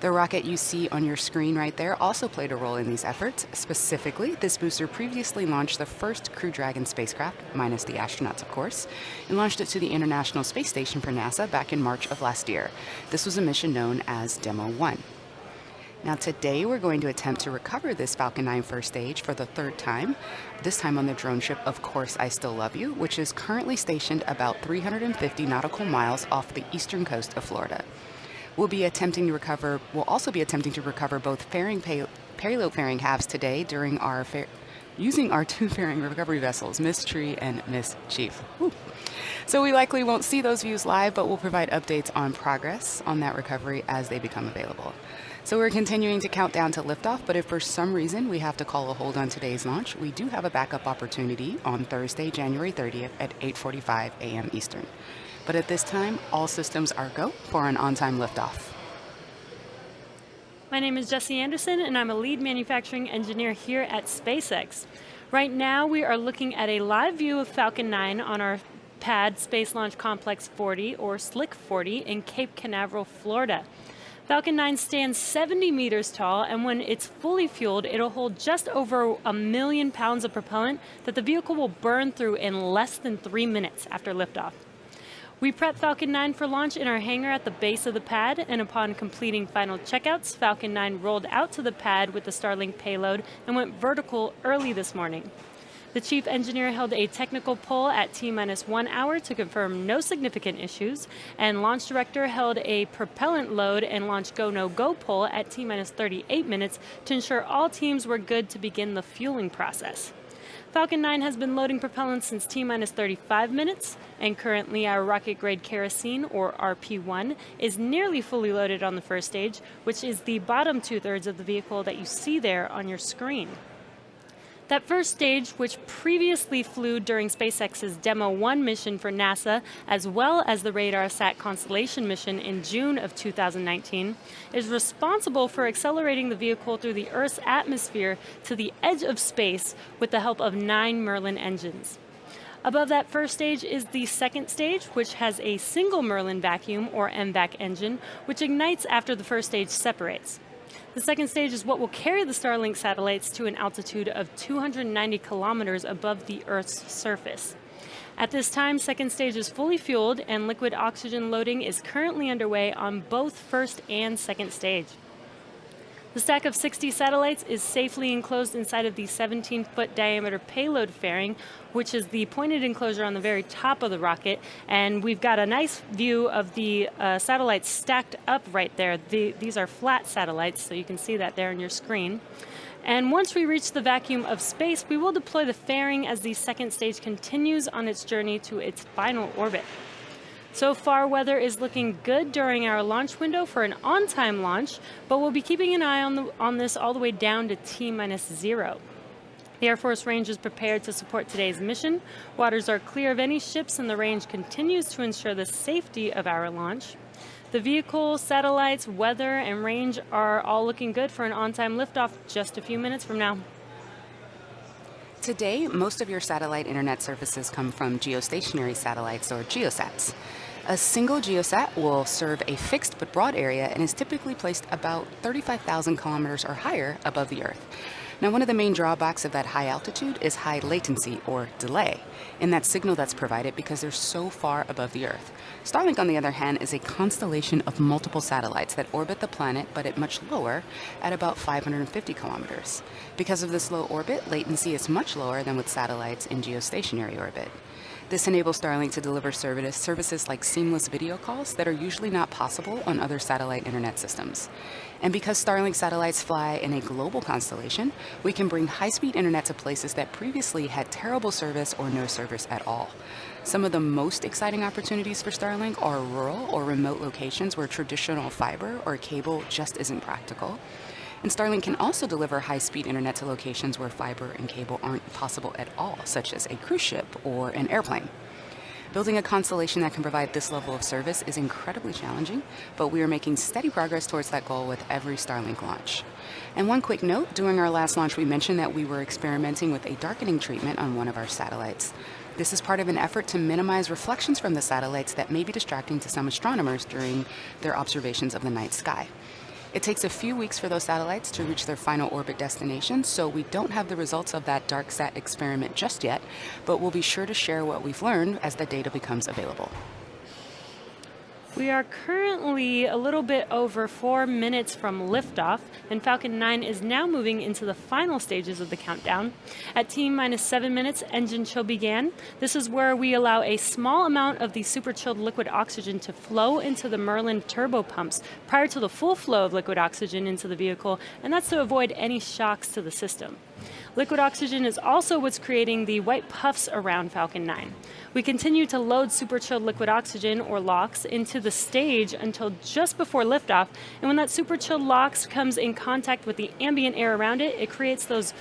The rocket you see on your screen right there also played a role in these efforts. Specifically, this booster previously launched the first Crew Dragon spacecraft, minus the astronauts of course, and launched it to the International Space Station for NASA back in March of last year. This was a mission known as Demo 1. Now today we're going to attempt to recover this Falcon 9 first stage for the third time, this time on the drone ship Of Course I Still Love You, which is currently stationed about 350 nautical miles off the eastern coast of Florida. We'll also be attempting to recover both payload fairing halves today during using our two fairing recovery vessels, Miss Tree and Miss Chief. Woo. So we likely won't see those views live, but we'll provide updates on progress on that recovery as they become available. So we're continuing to count down to liftoff, but if for some reason we have to call a hold on today's launch, we do have a backup opportunity on Thursday, January 30th at 8:45 a.m. Eastern. But at this time, all systems are go for an on-time liftoff. My name is Jesse Anderson, and I'm a lead manufacturing engineer here at SpaceX. Right now, we are looking at a live view of Falcon 9 on our pad Space Launch Complex 40, or SLIC 40, in Cape Canaveral, Florida. Falcon 9 stands 70 meters tall, and when it's fully fueled, it'll hold just over 1 million pounds of propellant that the vehicle will burn through in less than 3 minutes after liftoff. We prepped Falcon 9 for launch in our hangar at the base of the pad, and upon completing final checkouts, Falcon 9 rolled out to the pad with the Starlink payload and went vertical early this morning. The chief engineer held a technical poll at T-1 hour to confirm no significant issues, and launch director held a propellant load and launch go-no-go poll at T-38 minutes to ensure all teams were good to begin the fueling process. Falcon 9 has been loading propellant since T-35 minutes, and currently our rocket-grade kerosene, or RP1, is nearly fully loaded on the first stage, which is the bottom two-thirds of the vehicle that you see there on your screen. That first stage, which previously flew during SpaceX's Demo 1 mission for NASA, as well as the RadarSat Constellation mission in June of 2019, is responsible for accelerating the vehicle through the Earth's atmosphere to the edge of space with the help of 9 Merlin engines. Above that first stage is the second stage, which has a single Merlin vacuum, or MVAC engine, which ignites after the first stage separates. The second stage is what will carry the Starlink satellites to an altitude of 290 kilometers above the Earth's surface. At this time, second stage is fully fueled, and liquid oxygen loading is currently underway on both first and second stage. The stack of 60 satellites is safely enclosed inside of the 17-foot diameter payload fairing, which is the pointed enclosure on the very top of the rocket, and we've got a nice view of the satellites stacked up right there. These are flat satellites, so you can see that there on your screen. And once we reach the vacuum of space, we will deploy the fairing as the second stage continues on its journey to its final orbit. So far, weather is looking good during our launch window for an on-time launch, but we'll be keeping an eye on this all the way down to T-0. The Air Force range is prepared to support today's mission. Waters are clear of any ships, and the range continues to ensure the safety of our launch. The vehicle, satellites, weather, and range are all looking good for an on-time liftoff just a few minutes from now. Today, most of your satellite internet services come from geostationary satellites, or GeoSats. A single GeoSat will serve a fixed but broad area and is typically placed about 35,000 kilometers or higher above the Earth. Now, one of the main drawbacks of that high altitude is high latency, or delay, in that signal that's provided because they're so far above the Earth. Starlink, on the other hand, is a constellation of multiple satellites that orbit the planet, but at much lower, at about 550 kilometers. Because of this low orbit, latency is much lower than with satellites in geostationary orbit. This enables Starlink to deliver services like seamless video calls that are usually not possible on other satellite internet systems. And because Starlink satellites fly in a global constellation, we can bring high-speed internet to places that previously had terrible service or no service at all. Some of the most exciting opportunities for Starlink are rural or remote locations where traditional fiber or cable just isn't practical. And Starlink can also deliver high-speed internet to locations where fiber and cable aren't possible at all, such as a cruise ship or an airplane. Building a constellation that can provide this level of service is incredibly challenging, but we are making steady progress towards that goal with every Starlink launch. And one quick note, during our last launch we mentioned that we were experimenting with a darkening treatment on one of our satellites. This is part of an effort to minimize reflections from the satellites that may be distracting to some astronomers during their observations of the night sky. It takes a few weeks for those satellites to reach their final orbit destination, so we don't have the results of that DarkSat experiment just yet, but we'll be sure to share what we've learned as the data becomes available. We are currently a little bit over 4 minutes from liftoff, and Falcon 9 is now moving into the final stages of the countdown. At T-minus 7 minutes, engine chill began. This is where we allow a small amount of the super chilled liquid oxygen to flow into the Merlin turbo pumps prior to the full flow of liquid oxygen into the vehicle, and that's to avoid any shocks to the system. Liquid oxygen is also what's creating the white puffs around Falcon 9. We continue to load super chilled liquid oxygen, or LOX, into the stage until just before liftoff, and when that super chilled LOX comes in contact with the ambient air around it, it creates those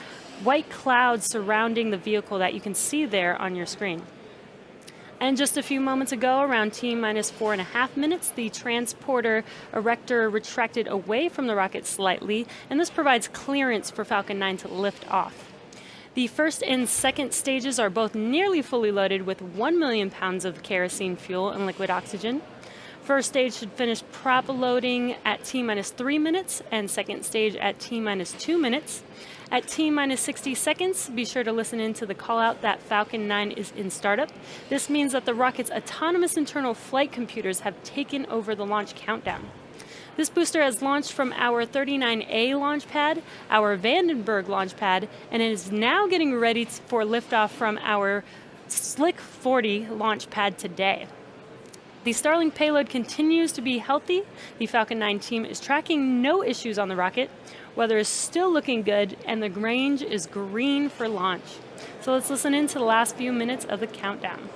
white clouds surrounding the vehicle that you can see there on your screen. And just a few moments ago, around T-minus 4.5 minutes, the transporter erector retracted away from the rocket slightly, and this provides clearance for Falcon 9 to lift off. The first and second stages are both nearly fully loaded with 1 million pounds of kerosene fuel and liquid oxygen. First stage should finish prop loading at T-minus 3 minutes, and second stage at T-minus 2 minutes. At T-minus 60 seconds, be sure to listen in to the call out that Falcon 9 is in startup. This means that the rocket's autonomous internal flight computers have taken over the launch countdown. This booster has launched from our 39A launch pad, our Vandenberg launch pad, and it is now getting ready for liftoff from our Slick 40 launch pad today. The Starlink payload continues to be healthy. The Falcon 9 team is tracking no issues on the rocket. Weather is still looking good, and the range is green for launch. So let's listen in to the last few minutes of the countdown.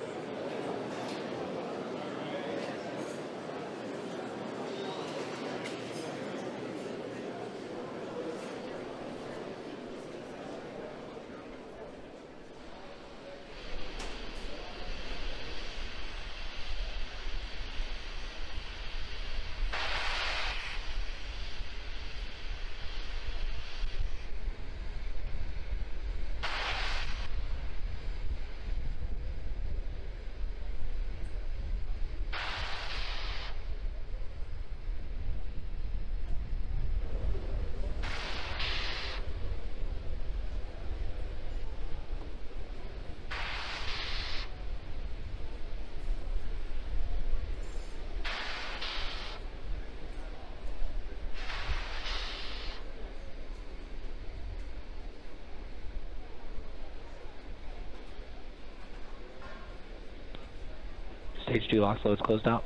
Stage 2 LOX loads closed out.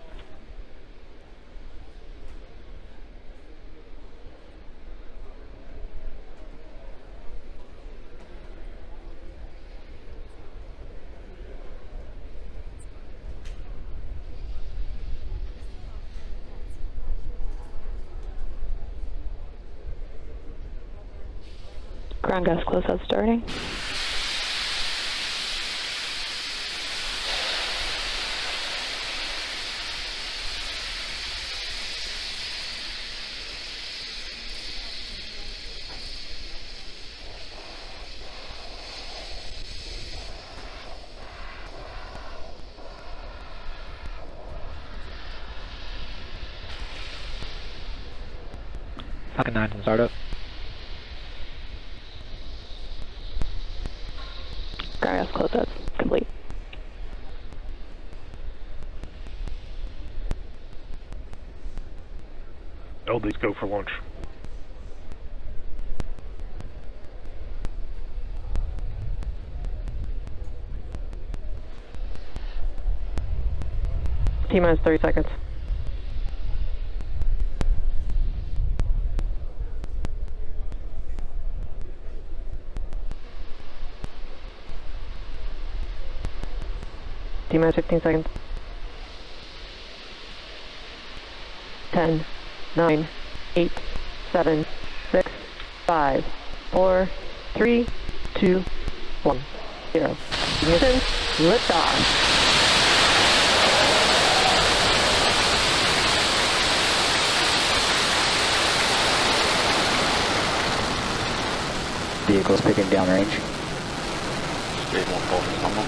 Ground gas closeout starting. Falcon 9 in startup. Ground gas closeout complete. LDs go for launch. T-minus 30 seconds. T-minus 15 seconds. 10, 9, 8, 7, 6, 5, 4, 3, 2, 1, 0. Ignition, liftoff. Vehicle's picking downrange. Stage 1 pulse is normal.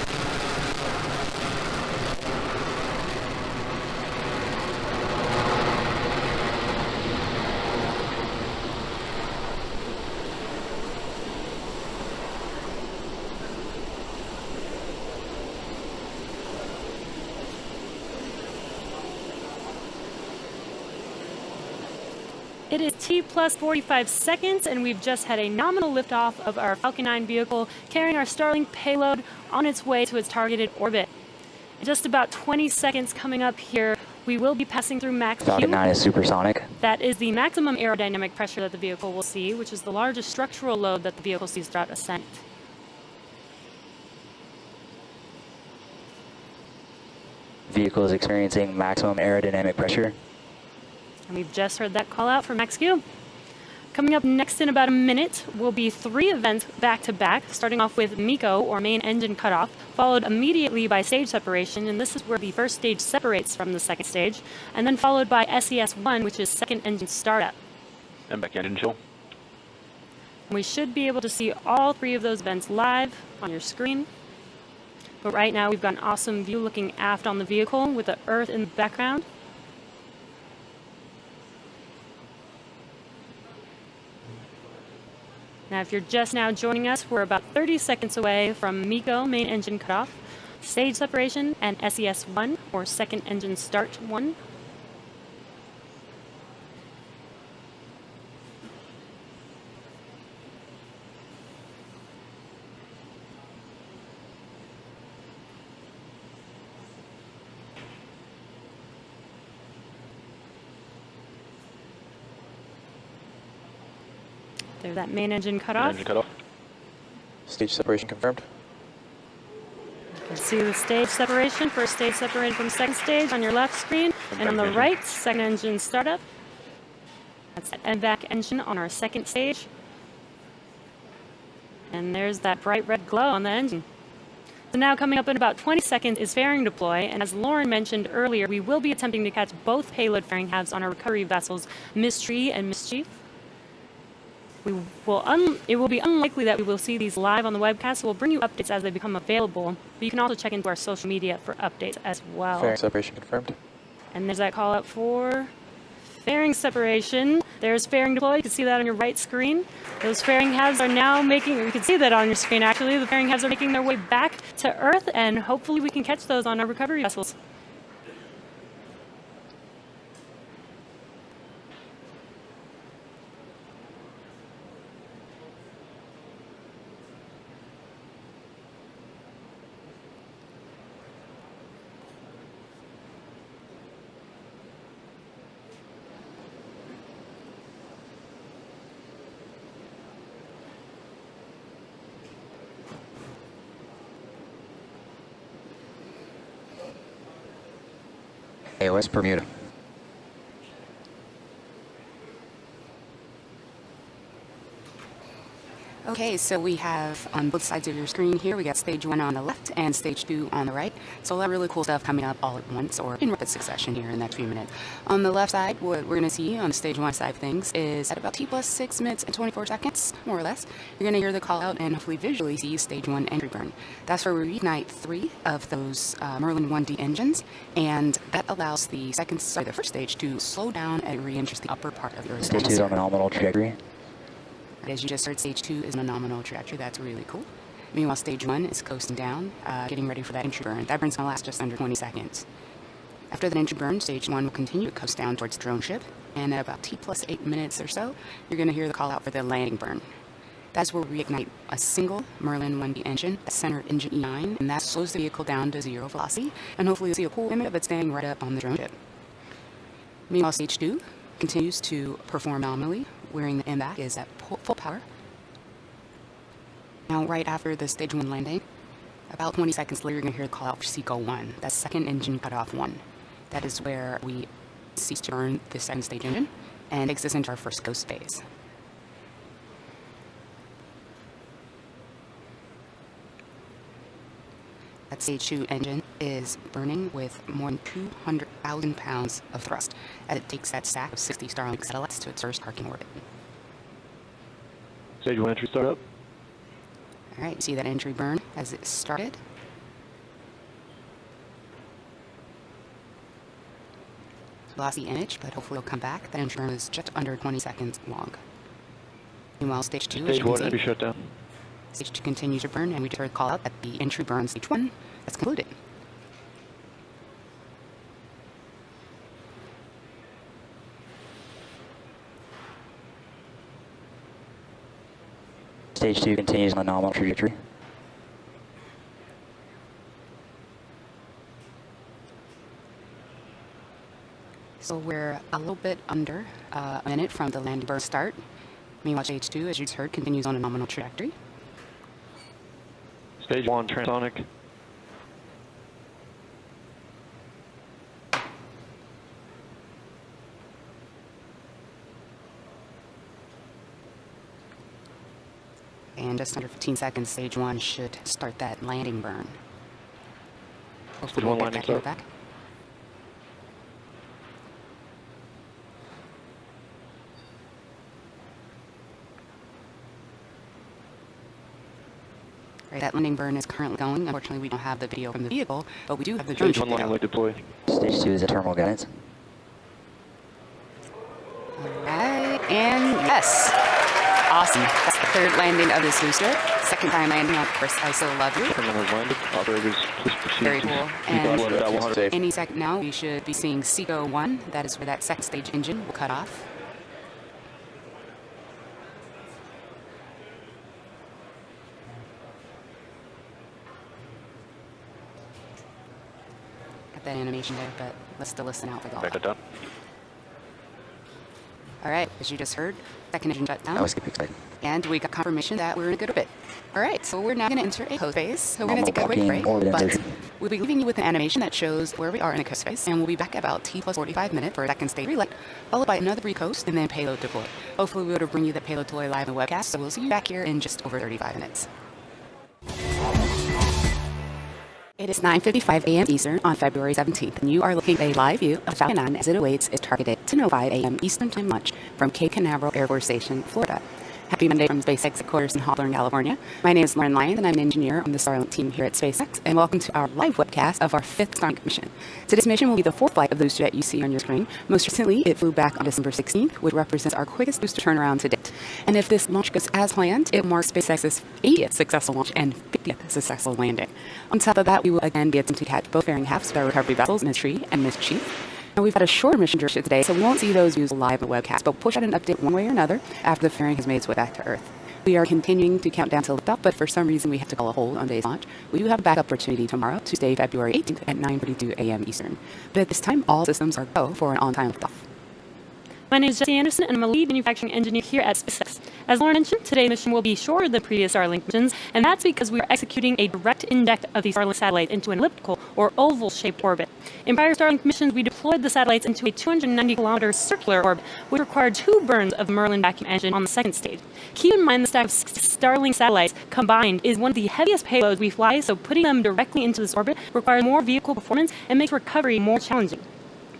It is T plus 45 seconds, and we've just had a nominal liftoff of our Falcon 9 vehicle carrying our Starlink payload on its way to its targeted orbit. In just about 20 seconds coming up here, we will be passing through Max Falcon 9 is supersonic. That is the maximum aerodynamic pressure that the vehicle will see, which is the largest structural load that the vehicle sees throughout ascent. Vehicle is experiencing maximum aerodynamic pressure. And we've just heard that call out from Max Q. Coming up next in about a minute will be 3 events back-to-back, starting off with MECO, or main engine cutoff, followed immediately by stage separation, and this is where the first stage separates from the second stage, and then followed by SES-1, which is second engine startup. And back engine chill. We should be able to see all 3 of those events live on your screen. But right now we've got an awesome view looking aft on the vehicle with the Earth in the background. Now, if you're just now joining us, we're about 30 seconds away from MECO, main engine cutoff, stage separation, and SES-1, or second engine start 1. There's that main engine cutoff. Engine cutoff. Stage separation confirmed. You can see the stage separation. First stage separated from second stage on your left screen. And on the right, second engine startup. That's that MVAC engine on our second stage. And there's that bright red glow on the engine. So now coming up in about 20 seconds is fairing deploy. And as Lauren mentioned earlier, we will be attempting to catch both payload fairing halves on our recovery vessels, Mystery and Mischief. It will be unlikely that we will see these live on the webcast, so we'll bring you updates as they become available. But you can also check into our social media for updates as well. Fairing separation confirmed. And there's that call out for fairing separation. There's fairing deploy. You can see that on your right screen. Those fairing halves are now making, you can see that on your screen actually, the fairing halves are making their way back to Earth, and hopefully we can catch those on our recovery vessels. AOS Bermuda. Okay, so we have on both sides of your screen here, we got stage 1 on the left and stage 2 on the right. So a lot of really cool stuff coming up all at once or in rapid succession here in the next few minutes. On the left side, what we're going to see on the stage 1 side of things is at about T plus 6 minutes and 24 seconds, more or less, you're going to hear the call out and hopefully visually see stage 1 entry burn. That's where we reignite 3 of those Merlin 1D engines, and that allows the first stage to slow down and re-enter the upper part of your Stage 2 is on a nominal trajectory. As you just heard, stage 2 is a nominal trajectory. That's really cool. Meanwhile, stage 1 is coasting down, getting ready for that entry burn. That burn's going to last just under 20 seconds. After the entry burn, stage 1 will continue to coast down towards the drone ship, and at about T plus 8 minutes or so, you're going to hear the call out for the landing burn. That's where we ignite a single Merlin 1D engine, the center engine E9, and that slows the vehicle down to 0 velocity, and hopefully you'll see a cool image of it standing right up on the drone ship. Meanwhile, stage 2 continues to perform nominally, wherein the MVAC is at full power. Now, right after the stage 1 landing, about 20 seconds later, you're going to hear the call out for SECO 1. That's second engine cutoff 1. That is where we cease to burn the second stage engine and takes us into our first ghost phase. That stage 2 engine is burning with more than 200,000 pounds of thrust as it takes that stack of 60 Starlink satellites to its first parking orbit. Stage 1 entry startup. All right, see that entry burn as it started. Lost the image, but hopefully it'll come back. That entry burn is just under 20 seconds long. Meanwhile, stage 2, as you can see, shut down. stage 2 continues to burn, and we just heard a call out that the entry burn stage 1 has concluded. Stage 2 continues on the nominal trajectory. So we're a little bit under a minute from the landing burn start. Meanwhile, stage 2, as you just heard, continues on a nominal trajectory. Stage 1 transonic. And just under 15 seconds, stage 1 should start that landing burn. Hopefully we'll get that here back. Right, that landing burn is currently going. Unfortunately, we don't have the video from the vehicle, but we do have the drone Stage 1 video. line deploy. Stage 2 is a terminal guidance. Alright, and yes! Awesome. That's the third landing of this booster. Second time landing, of course, I still love you. Terminal has landed. Operators, please proceed. Very cool. And And any second now, we should be seeing Seco 1. That is where that second stage engine will cut off. Got that animation there, but let's still listen out for the Back it down. All right, as you just heard, second engine shut down. That was exciting. And we got confirmation that we're in a good orbit. All right, so we're now going to enter a coast phase. So we're going to take a quick break, but we'll be leaving you with an animation that shows where we are in a coast phase, and we'll be back about T plus 45 minutes for a second stage relight, followed by another recoast, and then payload deploy. Hopefully we'll be able to bring you the payload deploy live in the webcast, so we'll see you back here in just over 35 minutes. It is 9:55 a.m. Eastern on February 17th, and you are looking at a live view of Falcon 9 as it awaits its targeted 10:05 a.m. Eastern Time launch from Cape Canaveral Air Force Station, Florida. Happy Monday from SpaceX headquarters in Hawthorne, California. My name is Lauren Lyons, and I'm an engineer on the Starlink team here at SpaceX, and welcome to our live webcast of our 5th Starlink mission. Today's mission will be the 4th flight of the booster that you see on your screen. Most recently, it flew back on December 16th, which represents our quickest booster turnaround to date. And if this launch goes as planned, it marks SpaceX's 80th successful launch and 50th successful landing. On top of that, we will again be attempting to catch both fairing halves of our recovery vessels, Mystery and Mischief. Now, we've had a shorter mission duration today, so we won't see those views live in the webcast, but we'll push out an update one way or another after the fairing has made its way back to Earth. We are continuing to count down to liftoff, but for some reason we have to call a hold on today's launch. We do have a backup opportunity tomorrow, Tuesday, February 18th at 9:42 a.m. Eastern. But at this time, all systems are go for an on-time liftoff. My name is Jesse Anderson, and I'm a lead manufacturing engineer here at SpaceX. As Lauren mentioned, today's mission will be shorter than previous Starlink missions, and that's because we are executing a direct inject of the Starlink satellites into an elliptical or oval-shaped orbit. In prior Starlink missions, we deployed the satellites into a 290-kilometer circular orbit, which required 2 burns of Merlin vacuum engine on the second stage. Keep in mind the stack of 6 Starlink satellites combined is one of the heaviest payloads we fly, so putting them directly into this orbit requires more vehicle performance and makes recovery more challenging.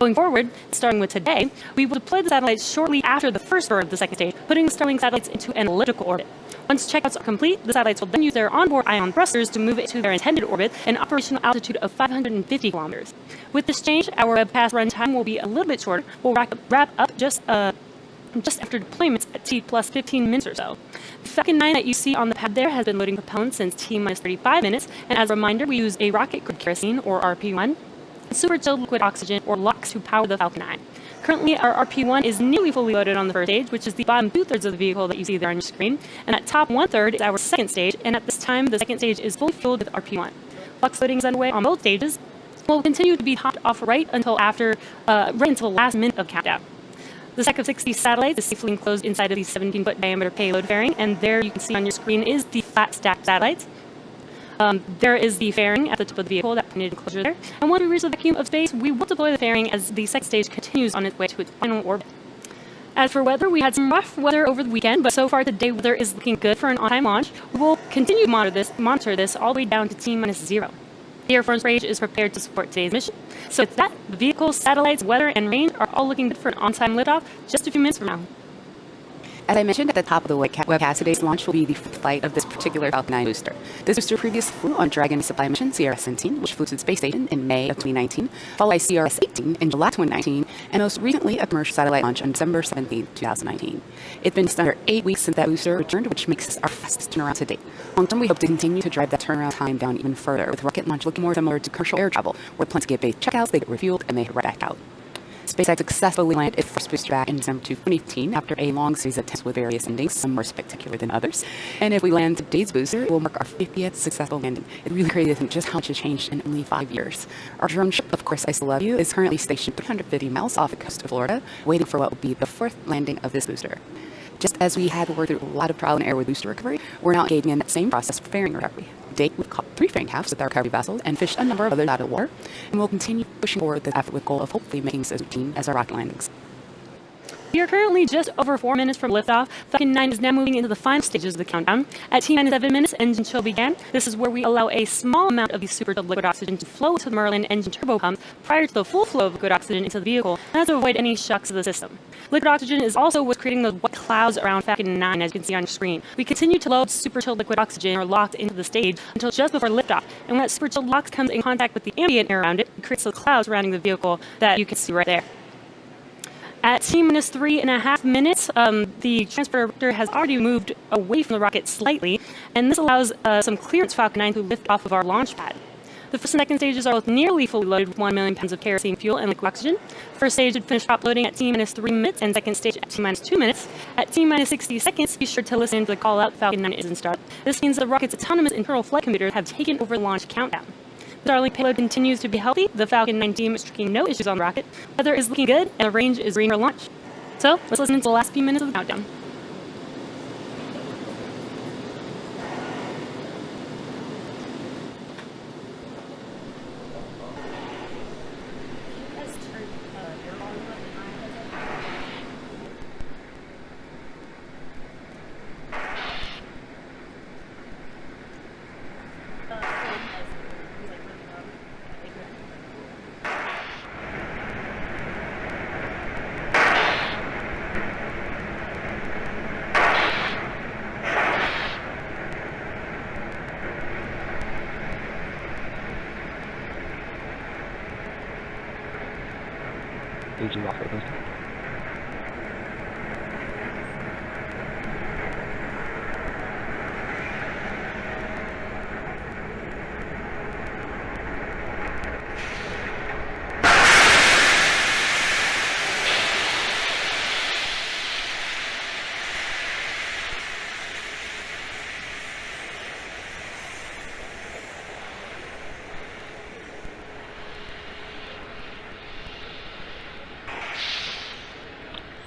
Going forward, starting with today, we will deploy the satellites shortly after the first burn of the second stage, putting the Starlink satellites into an elliptical orbit. Once checkouts are complete, the satellites will then use their onboard ion thrusters to move it to their intended orbit, an operational altitude of 550 kilometers. With this change, our webcast run time will be a little bit shorter. We'll wrap up just after deployments at T plus 15 minutes or so. The Falcon 9 that you see on the pad there has been loading propellant since T minus 35 minutes, and as a reminder, we use a rocket-grade kerosene, or RP1, super-chilled liquid oxygen, or LOX, to power the Falcon 9. Currently, our RP1 is nearly fully loaded on the first stage, which is the bottom 2/3 of the vehicle that you see there on your screen, and at top 1/3 is our second stage, and at this time, the second stage is fully fueled with RP1. LOX loading is underway on both stages. Will continue to be topped off right until the last minute of countdown. The stack of 60 satellites is safely enclosed inside of the 17-foot diameter payload fairing, and there you can see on your screen is the flat stack satellites. There is the fairing at the top of the vehicle, that painted enclosure there. And once we reach the vacuum of space, we will deploy the fairing as the second stage continues on its way to its final orbit. As for weather, we had some rough weather over the weekend, but so far today weather is looking good for an on-time launch. We will continue to monitor this all the way down to T-0. The Air Force range is prepared to support today's mission. So with that, the vehicles, satellites, weather, and range are all looking good for an on-time liftoff just a few minutes from now. As I mentioned at the top of the webcast, today's launch will be the fifth flight of this particular Falcon 9 booster. This booster previously flew on Dragon supply mission CRS-17, which flew to the space station in May of 2019, followed by CRS-18 in July 2019, and most recently a commercial satellite launch on December 17, 2019. It's been just under 8 weeks since that booster returned, which makes this our fastest turnaround to date. Long term, we hope to continue to drive that turnaround time down even further, with rocket launch looking more similar to commercial air travel, where planes get base checkouts, they get refueled, and they head right back out. SpaceX successfully landed its first booster back in December 2015 after a long series of tests with various endings, some more spectacular than others. And if we land today's booster, it will mark our 50th successful landing. It's really crazy to think just how much has changed in only 5 years. Our drone ship, of course, I Still Love You, is currently stationed 350 miles off the coast of Florida, waiting for what will be the fourth landing of this booster. Just as we had to work through a lot of trial and error with booster recovery, we're now engaging in that same process for fairing recovery. To date, we've caught 3 fairing halves with our recovery vessels and fished a number of others out of the water, and we'll continue pushing forward this effort with the goal of hopefully making this as routine as our rocket landings. We are currently just over 4 minutes from liftoff. Falcon 9 is now moving into the final stages of the countdown. At T-minus 7 minutes, engine chill began. This is where we allow a small amount of the super chilled liquid oxygen to flow to the Merlin engine turbo pump prior to the full flow of liquid oxygen into the vehicle, and that's to avoid any shocks to the system. Liquid oxygen is also what's creating those white clouds around Falcon 9, as you can see on your screen. We continue to load super chilled liquid oxygen or locked into the stage until just before liftoff, and when that super chilled lock comes in contact with the ambient air around it, it creates those clouds surrounding the vehicle that you can see right there. At T-minus 3.5 minutes, the transporter has already moved away from the rocket slightly, and this allows some clearance for Falcon 9 to lift off of our launch pad. The first and second stages are both nearly fully loaded with 1 million pounds of kerosene fuel and liquid oxygen. First stage would finish top loading at T-minus 3 minutes, and second stage at T-minus 2 minutes. At T-minus 60 seconds, be sure to listen to the call out Falcon 9 isn't started. This means the rocket's autonomous internal flight computers have taken over the launch countdown. The Starlink payload continues to be healthy. The Falcon 9 team is tracking no issues on the rocket. Weather is looking good, and the range is green for launch. So, let's listen to the last few minutes of the countdown.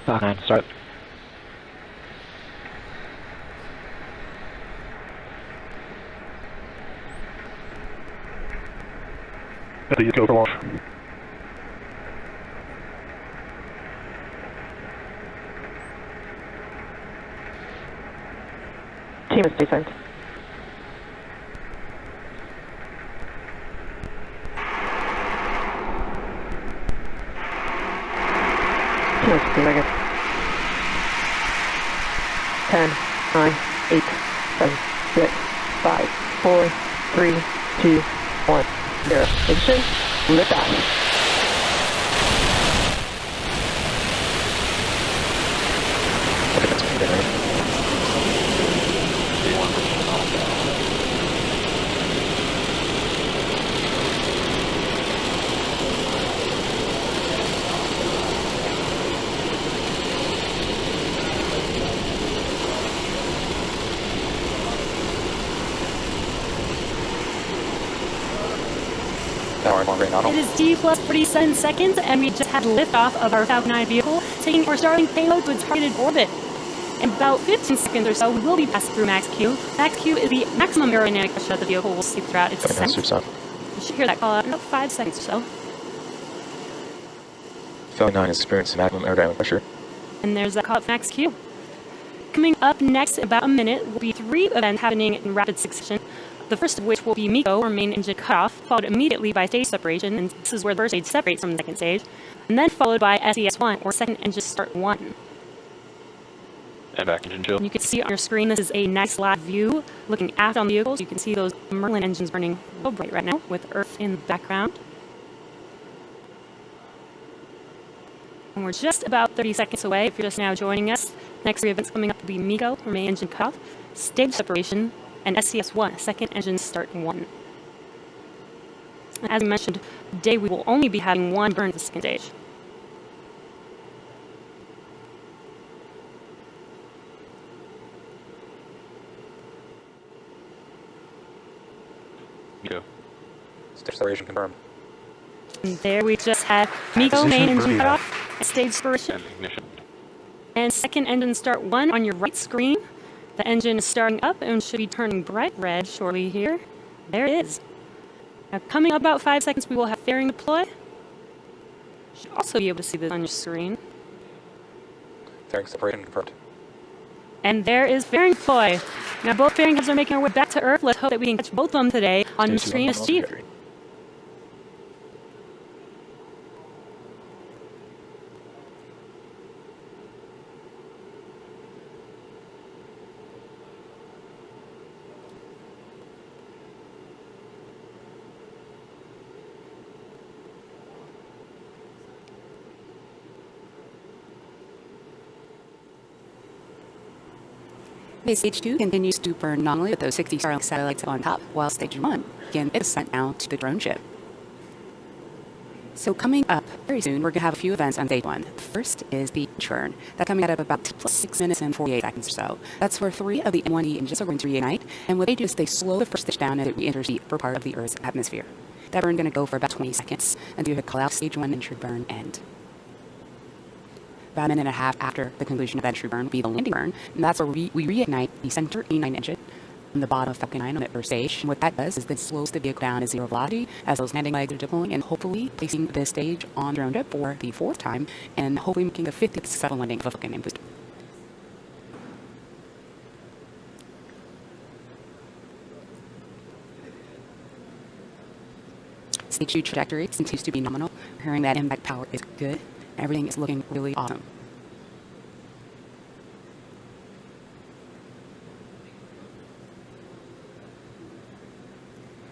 Falcon 9, start. Ready, go for launch. Team is descent. Team is 2 seconds. 10, 9, 8, 7, 6, 5, 4, 3, 2, 1, 0. Ignition, liftoff. It is D plus 47 seconds, and we just had liftoff of our Falcon 9 vehicle, taking our Starlink payload to its targeted orbit. In about 15 seconds or so, we will be passing through Max Q. Max Q is the maximum aerodynamic pressure that the vehicle will see throughout its descent. You should hear that call out in about 5 seconds or so. Falcon 9 is experiencing maximum aerodynamic pressure. And there's that call out for Max Q. Coming up next in about a minute will be 3 events happening in rapid succession. The first of which will be MECO, or main engine cutoff, followed immediately by stage separation, and this is where the first stage separates from the second stage, and then followed by SES1, or second engine start 1. And back engine chill. And you can see on your screen, this is a nice live view looking aft on the vehicles. You can see those Merlin engines burning so bright right now with Earth in the background. And we're just about 30 seconds away. If you're just now joining us, next three events coming up will be MEGO, or main engine cutoff, stage separation, and SCS-1, second engine start 1. As I mentioned, today we will only be having one burn for the second stage. MEGO. Stage separation confirmed. And there we just had MEGO, main engine cutoff, and stage separation. And ignition. And second engine start 1 on your right screen. The engine is starting up and should be turning bright red shortly here. There it is. Now coming up about 5 seconds, we will have fairing deploy. You should also be able to see this on your screen. Fairing separation confirmed. And there is fairing deploy. Now both fairing hubs are making our way back to Earth. Let's hope that we can catch both of them today on the stream as Chief. Stage 2 continues to burn nominally with those 60 Starlink satellites on top, while Stage 1 again is sent out to the drone ship. So coming up very soon, we're going to have a few events on Stage 1. The first is the churn. That's coming out of about 6 minutes and 48 seconds or so. That's where 3 of the M1E engines are going to reignite, and what they do is they slow the first stage down as it re-enters the upper part of the Earth's atmosphere. That burn is going to go for about 20 seconds until you call out Stage 1 entry burn end. About a minute and a half after the conclusion of that entry burn will be the landing burn, and that's where we reignite the center E9 engine on the bottom of Falcon 9 on that first stage. And what that does is then slows the vehicle down to 0 velocity as those landing legs are deploying and hopefully placing this stage on drone ship for the 4th time and hopefully making the 50th successful landing of a Falcon 9 booster. Stage 2 trajectory continues to be nominal. We're hearing that impact power is good. Everything is looking really awesome.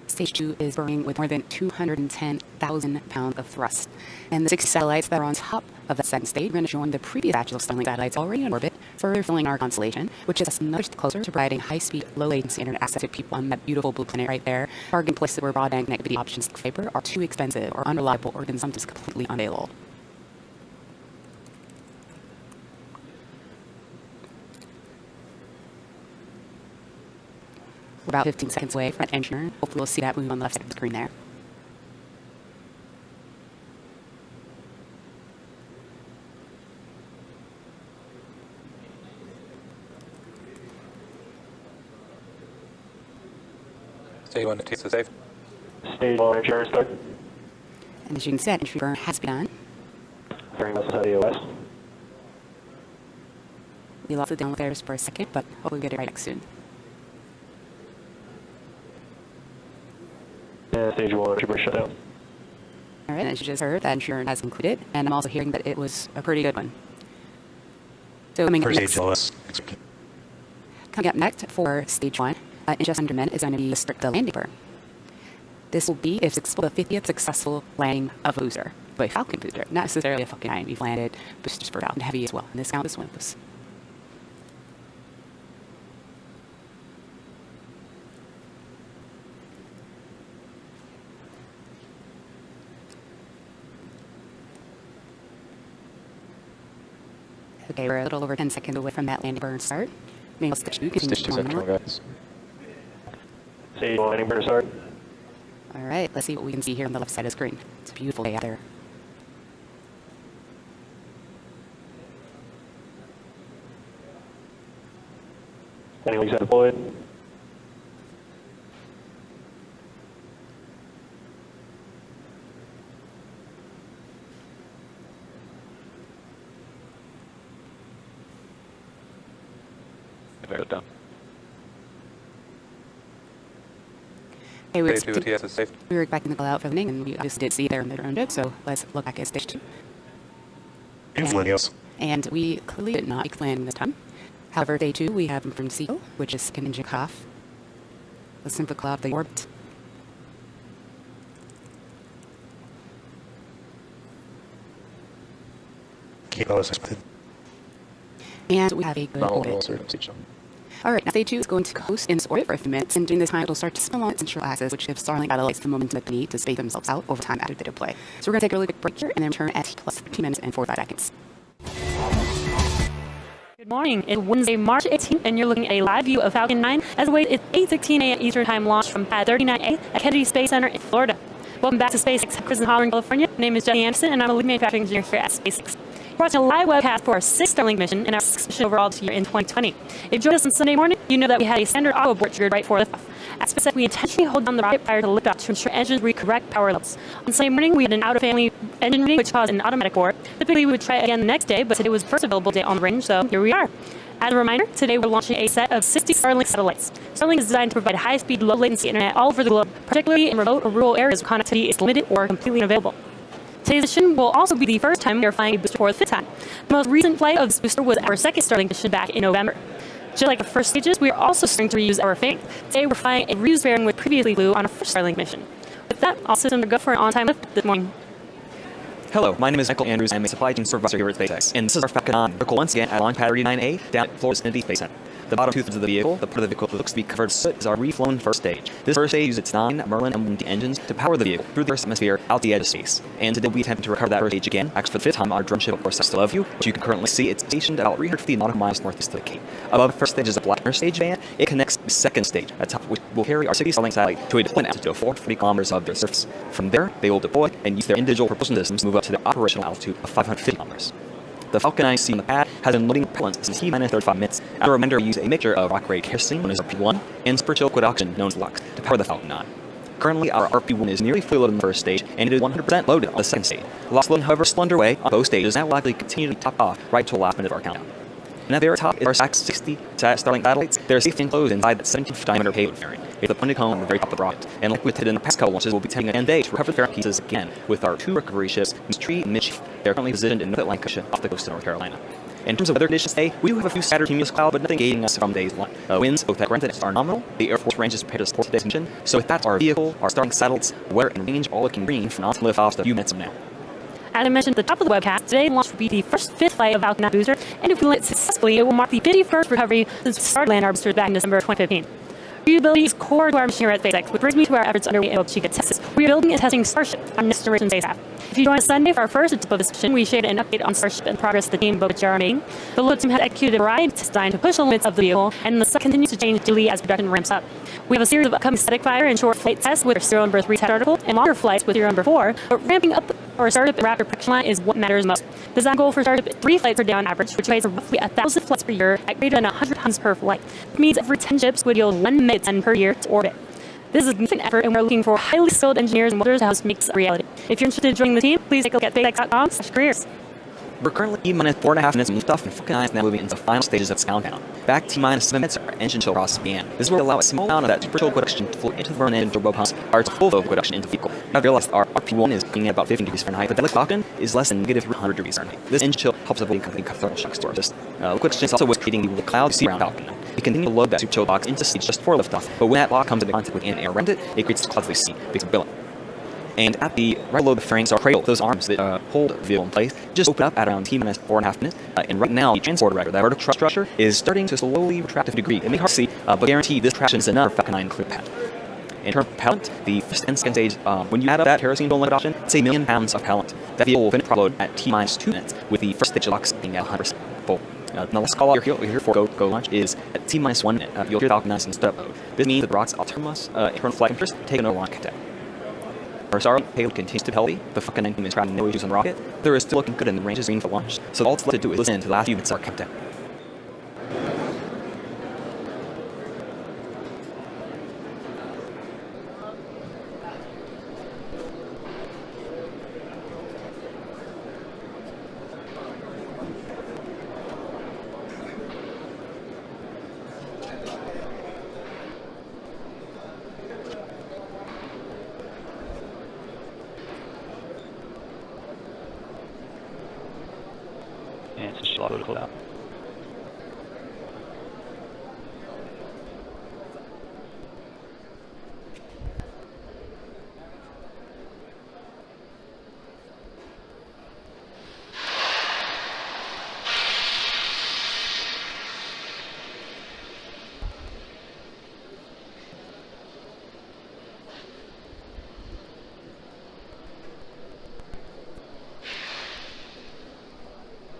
Stage 2 is burning with more than 210,000 pounds of thrust. And the 6 satellites that are on top of the second stage are going to join the previous batch of Starlink satellites already in orbit, further filling our constellation, which is another step closer to providing high-speed, low-latency internet access to people on that beautiful blue planet right there, targeting places where broadband connectivity options like fiber are too expensive or unreliable or even sometimes completely unavailable. We're about 15 seconds away from that engine. Hopefully we'll see that move on the left side of the screen there. Stage 1 takes the safe. Stage 1 entry burn start. And as you can see, that entry burn has begun. Fairing vessel to EOS. We lost the download there for a second, but hopefully we'll get it right back soon. And Stage 1 entry burn shutdown. Alright, as you just heard, that entry burn has concluded, and I'm also hearing that it was a pretty good one. So coming up next for Stage 1, in just under a minute, is going to be the landing burn. This will be if it's the 50th successful landing of a booster, but a Falcon booster, not necessarily a Falcon 9. We've landed boosters for Falcon Heavy as well, and this count is one of those. Okay, we're a little over 10 seconds away from that landing burn start. Maybe Stage 2 continues Stage 2 central, guys. Stage 1 landing burn start. Alright, let's see what we can see here on the left side of the screen. It's a beautiful day out there. Landing legs are deployed. Down. Okay, we we were expecting to call out for landing, and we obviously did see there in the drone dip, so let's look back at Stage 2. And we clearly did not make landing this time. However, day 2, we have from Seja, which is second engine cutoff. Listen for the cloud of the orbit. Keep low as expected. And we have a good All orbit. Seja. Alright, now day 2 is going to coast in its orbit for a few minutes, and during this time it'll start to spin along its central axis, which gives Starlink satellites the momentum that they need to space themselves out over time after video play. So we're going to take a really quick break here and then return at plus 15 minutes and 45 seconds. Good morning. It's Wednesday, March 18th, and you're looking at a live view of Falcon 9 as it waits its 8:16 a.m. Eastern Time launch from Pad 39A at Kennedy Space Center in Florida. Welcome back to SpaceX headquarters in Holland, California. My name is Jenny Anderson, and I'm a lead manufacturing engineer here at SpaceX. We're watching a live webcast for our 6th Starlink mission and our 6th mission overall this year in 2020. If you joined us on Sunday morning, you know that we had a standard auto abort triggered right before liftoff. At SpaceX, we intentionally hold down the rocket prior to liftoff to ensure engines reach correct power levels. On Sunday morning, we had an out-of-family engine reading, which caused an automatic abort. Typically, we would try it again the next day, but today was the first available day on the range, so here we are. As a reminder, today we're launching a set of 60 Starlink satellites. Starlink is designed to provide high-speed, low-latency internet all over the globe, particularly in remote or rural areas where connectivity is limited or completely unavailable. Today's mission will also be the first time we are flying a booster for the 5th time. The most recent flight of this booster was our 2nd Starlink mission back in November. Just like the first stages, we are also starting to reuse our fairing. Today we're flying a reused fairing we previously flew on our 1st Starlink mission. With that, all systems are go for an on-time lift this morning. Hello, my name is Michael Andrews. I'm a supply chain supervisor here at SpaceX, and this is our Falcon 9 vehicle once again at launch pad 39A down at Florida's Kennedy Space Center. The bottom 2/3 of the vehicle, the part of the vehicle that looks to be covered in soot, is our reflown first stage. This first stage uses its 9 Merlin M1 engines to power the vehicle through the Earth's atmosphere out the edge of space. And today we'll be attempting to recover that first stage again, actually for the 5th time on our drone ship, of course, I still love you, which you can currently see. It's stationed about 350 nautical miles northeast of the Cape. Above the first stage is a black stage van. It connects the 2nd stage, at top which will carry our 60 Starlink satellite to a deployment altitude of 440 kilometers above the surface. From there, they will deploy and use their individual propulsion systems to move up to their operational altitude of 550 kilometers. The Falcon 9 on the pad has been loading propellant since T-minus 35 minutes. As a reminder, we use a mixture of rock-grade kerosene, known as RP1, and spiritual liquid oxygen, known as LUX, to power the Falcon 9. Currently, our RP1 is nearly fully loaded on the first stage, and it is 100% loaded on the 2nd stage. Lost loading, however, is still underway on both stages, and that will likely continue to be topped off right to the last minute of our countdown. And at the very top is our SAC-60 Starlink satellites. They're safely enclosed inside that 17-foot diameter payload fairing. It's a pointed cone on the very top of the rocket. And like we did in the past couple launches, we'll be taking a day to recover the fairing pieces again with our 2 recovery ships, Mystery and Mitchie. They're currently positioned in North Atlantic off the coast of North Carolina. In terms of weather conditions today, we do have a few scattered cumulus clouds, but nothing gating us from day's launch. Winds, both at ground and are nominal. The Air Force range is prepared to support today's mission. So with that, our vehicle, our Starlink satellites, weather, and range all looking green for non lift-offs a few minutes from now. As I mentioned at the top of the webcast, today's launch will be the first 5th flight of Falcon 9 booster, and if we land successfully, it will mark the 51st recovery since we started landing our boosters back in December of 2015. Reusability is core to our mission here at SpaceX, which brings me to our efforts underway at Chica, Texas. We are building and testing Starship, our next generation spacecraft. If you join us Sunday for our first step of this mission, we shared an update on Starship and progress the team both are making. The load team has executed a variety of tests designed to push the limits of the vehicle, and the site continues to change daily as production ramps up. We have a series of upcoming static fire and short flight tests with our serial number 3 test article, and longer flights with serial number 4, but ramping up our Starship and Raptor production line is what matters most. The design goal for Starship is 3 flights per day on average, which equates to roughly 1,000 flights per year at greater than 100 tons per flight. It means every 10 ships would yield 1 minute per year to orbit. This is a significant effort, and we're looking for highly skilled engineers and welders to help us make this a reality. If you're interested in joining the team, please take a look at SpaceX.com/careers. We're currently T-minus 4.5 minutes from liftoff, and Falcon 9 is now moving into the final stages of its countdown. Back T-minus 7 minutes, our engine chill process began. This will allow a small amount of that super chill liquid oxygen to flow into the burn engine turbo pumps, or to full flow liquid oxygen into the vehicle. Now, I've realized our RP1 is cooking at about 50 degrees Fahrenheit, but that liquid oxygen is less than negative 300 degrees Fahrenheit. This engine chill helps avoid complete thermal shocks to our system. Liquid oxygen is also what's creating the cloud you see around Falcon 9. We continue to load that super chill box into stage just before liftoff, but when that block comes into contact with air around it, it creates the clouds we see, because of billet. And at the right below the fairings are cradle, those arms that hold the vehicle in place, just open up at around T-minus 4.5 minutes. And right now, the transport director, that vertical structure, is starting to slowly retract to a degree. It may be hard to see, but guarantee this traction is enough for Falcon 9 clear path. In terms of propellant, the first and second stage, when you add up that kerosene liquid oxygen, it's 1 million pounds of propellant. That vehicle will finish load at T-minus 2 minutes, with the first stage of LUX being at 100% full. The last call out you're here for go launch is at T-minus 1 minute. You'll hear the Falcon 9 in step mode. This means that the rocket's autonomous internal flight controllers take another launch countdown. Our Starlink payload continues to be healthy. The Falcon 9 team is having no issues on the rocket. There is still looking good and the range is green for launch. So all it's left to do is listen to the last few minutes of our countdown. And it's just loaded out.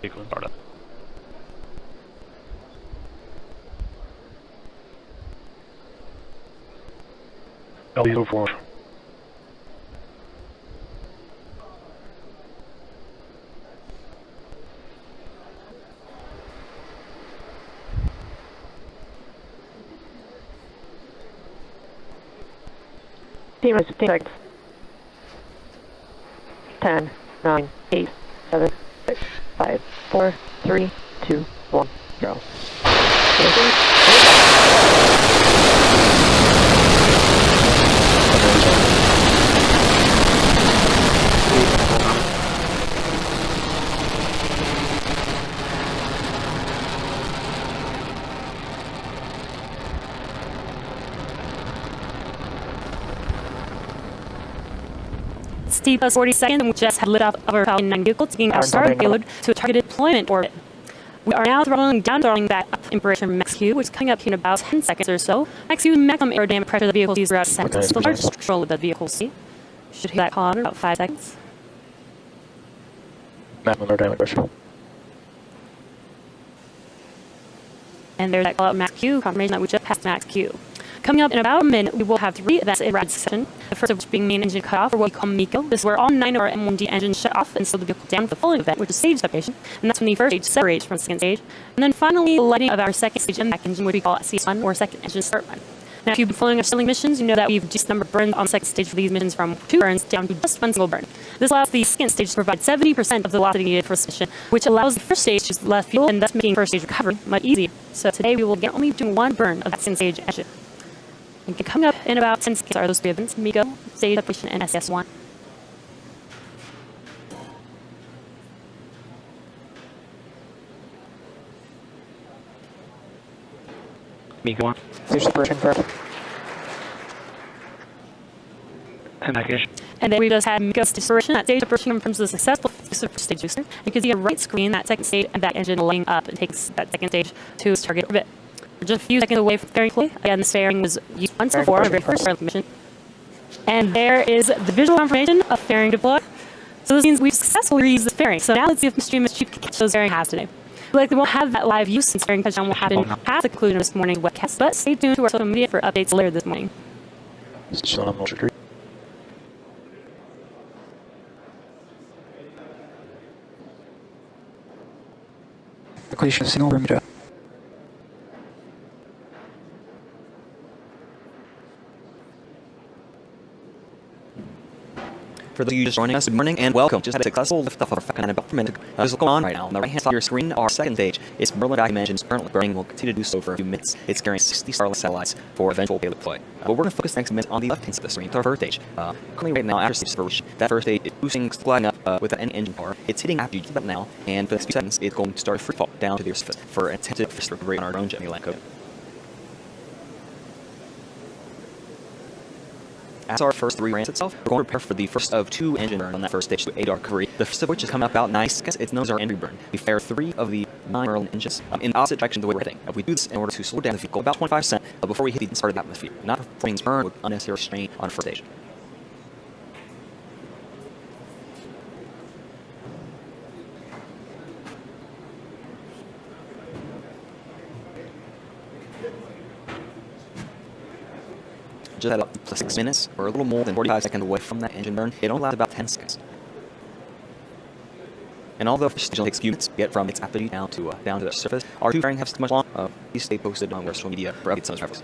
vehicle in Florida. L04. T-minus 15 seconds. 10, 9, 8, 7, 6, 5, 4, 3, 2, 1, 0. It's T plus 40 seconds, and we just had liftoff of our Falcon 9 vehicle, taking our Starlink payload to a targeted deployment orbit. We are now throttling down, throttling back up in preparation for max Q, which is coming up in about 10 seconds or so. Max Q is maximum aerodynamic pressure the vehicle sees throughout seconds. The largest control of the vehicle see. Should hit that call in about 5 seconds. Maximum aerodynamic pressure. And there's that call out max Q, confirmation that we just passed max Q. Coming up in about a minute, we will have 3 events in rapid succession. The first of which being main engine cutoff, or what we call MECO. This is where all 9 of our M1D engines shut off and slow the vehicle down to the following event, which is stage separation. And that's when the first stage separates from the second stage. And then finally, lighting of our second stage impact engine, which we call CS1, or second engine start run. Now, if you've been following our Starlink missions, you know that we've reduced the number of burns on the second stage for these missions from 2 burns down to just 1 single burn. This allows the second stage to provide 70% of the velocity needed for this mission, which allows the first stage to use less fuel and thus making first stage recovery much easier. So today we will get only doing 1 burn of that second stage engine. And coming up in about 10 seconds are those 3 events, MECO, stage separation, and SES1. MECO 1. Stage separation first. And package. And then we just had MECO stage separation. That stage separation confirms the successful stage booster. You can see a right screen, that second stage, and that engine lighting up. It takes that second stage to its target orbit. We're just a few seconds away from fairing deploy. Again, this fairing was used once before on our very first Starlink mission. And there is the visual confirmation of fairing deploy. So this means we've successfully reused this fairing. So now let's see if Mr. Mischief can catch those fairing has today. We likely won't have that live use since fairing touchdown will happen past the conclusion of this morning's webcast, but stay tuned to our social media for updates later this morning. Still on trajectory. Completion of single Bermuda. For those of you just joining us, good morning and welcome. Just had a successful liftoff of our Falcon 9 about a minute. This is going on right now. On the right-hand side of your screen, our second stage. Its Merlin vacuum engine is currently burning and will continue to do so for a few minutes. It's carrying 60 Starlink satellites for eventual payload deploy. But we're going to focus next minute on the left-hand side of the screen, to our first stage. Currently right now, after stage separation, that first stage is boosting, gliding up with an engine power. It's hitting altitude about now, and for the next few seconds, it's going to start a free fall down to the surface for an attempted first recovery on our drone jet land code. As our first 3 ramps itself, we're going to prepare for the first of 2 engine burns on that first stage to aid our recovery. The first of which is coming up about 90 seconds. It's known as our entry burn. We fire 3 of the 9 Merlin engines in the opposite direction of the way we're heading. We do this in order to slow down the vehicle about 25% before we hit the start of the atmosphere, not performing burn with unnecessary strain on the first stage. Just at about 6 minutes, or a little more than 45 seconds away from that engine burn. It only lasts about 10 seconds. And although the stage only takes a few minutes to get from its altitude down to the surface, our 2 fairing have too much long. Please stay posted on our social media for updates on those travels.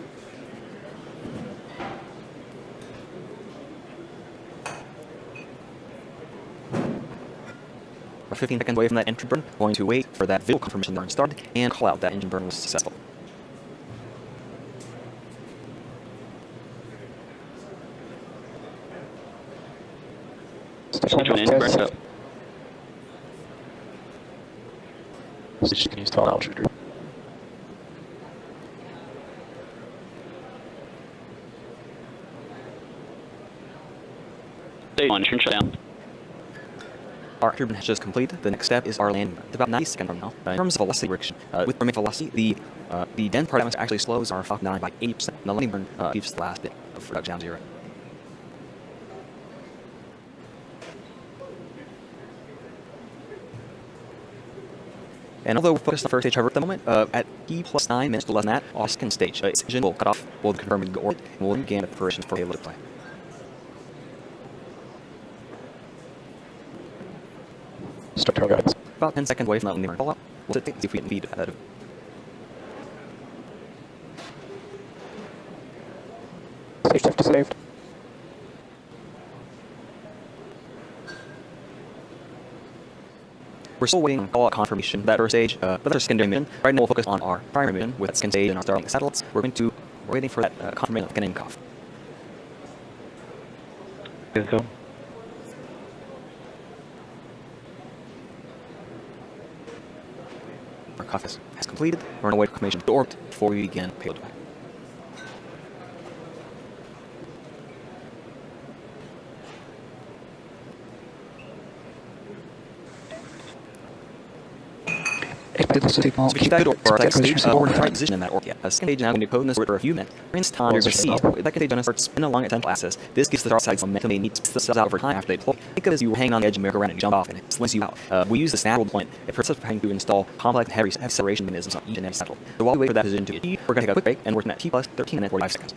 We're 15 seconds away from that entry burn. We're going to wait for that visual confirmation burn started and call out that engine burn was successful. Stage 1 engine burn up. Stage 2 can use tall altitude. Stage 1 turn shutdown. Our entry burn has just completed. The next step is our landing burn. It's about 90 seconds from now. In terms of velocity restriction, with permit velocity, the dense part of it actually slows our Falcon 9 by 80%. And the landing burn keeps the last bit of production down 0. And although we're focused on first stage hover at the moment, at T plus 9 minutes to less than that, our second stage, Seja will cut off, we'll confirm the orbit, and we'll begin the preparations for payload deploy. Start turn guidance. About 10 seconds away from that when they call out. We'll sit and see if we can feed that. Stage shift saved. We're still waiting on call-out confirmation of that first stage, but that's our secondary mission. Right now we'll focus on our primary mission with second stage and our Starlink satellites. We're waiting for that confirmation of getting Cutoff. Good go. Our Cutoff has completed. We're on our way to confirmation of the orbit before we begin payload deploy. Expect to So we keep that door for our second stage. We're in the right position in that orbit yet. A second stage now, when you code in this orbit for a few minutes. For this time, you're going to see that second stage going to start spinning along its central axis. This gives the dark side some momentum they need to spit themselves out over time after they deploy. Think of it as you hang on the edge and merry-go-round and jump off and it slings you out. We use this natural deployment. It puts us trying to install complex and heavy separation mechanisms on each and every satellite. So while we wait for that position to achieve, we're going to take a quick break and we're at T plus 13 minutes 45 seconds.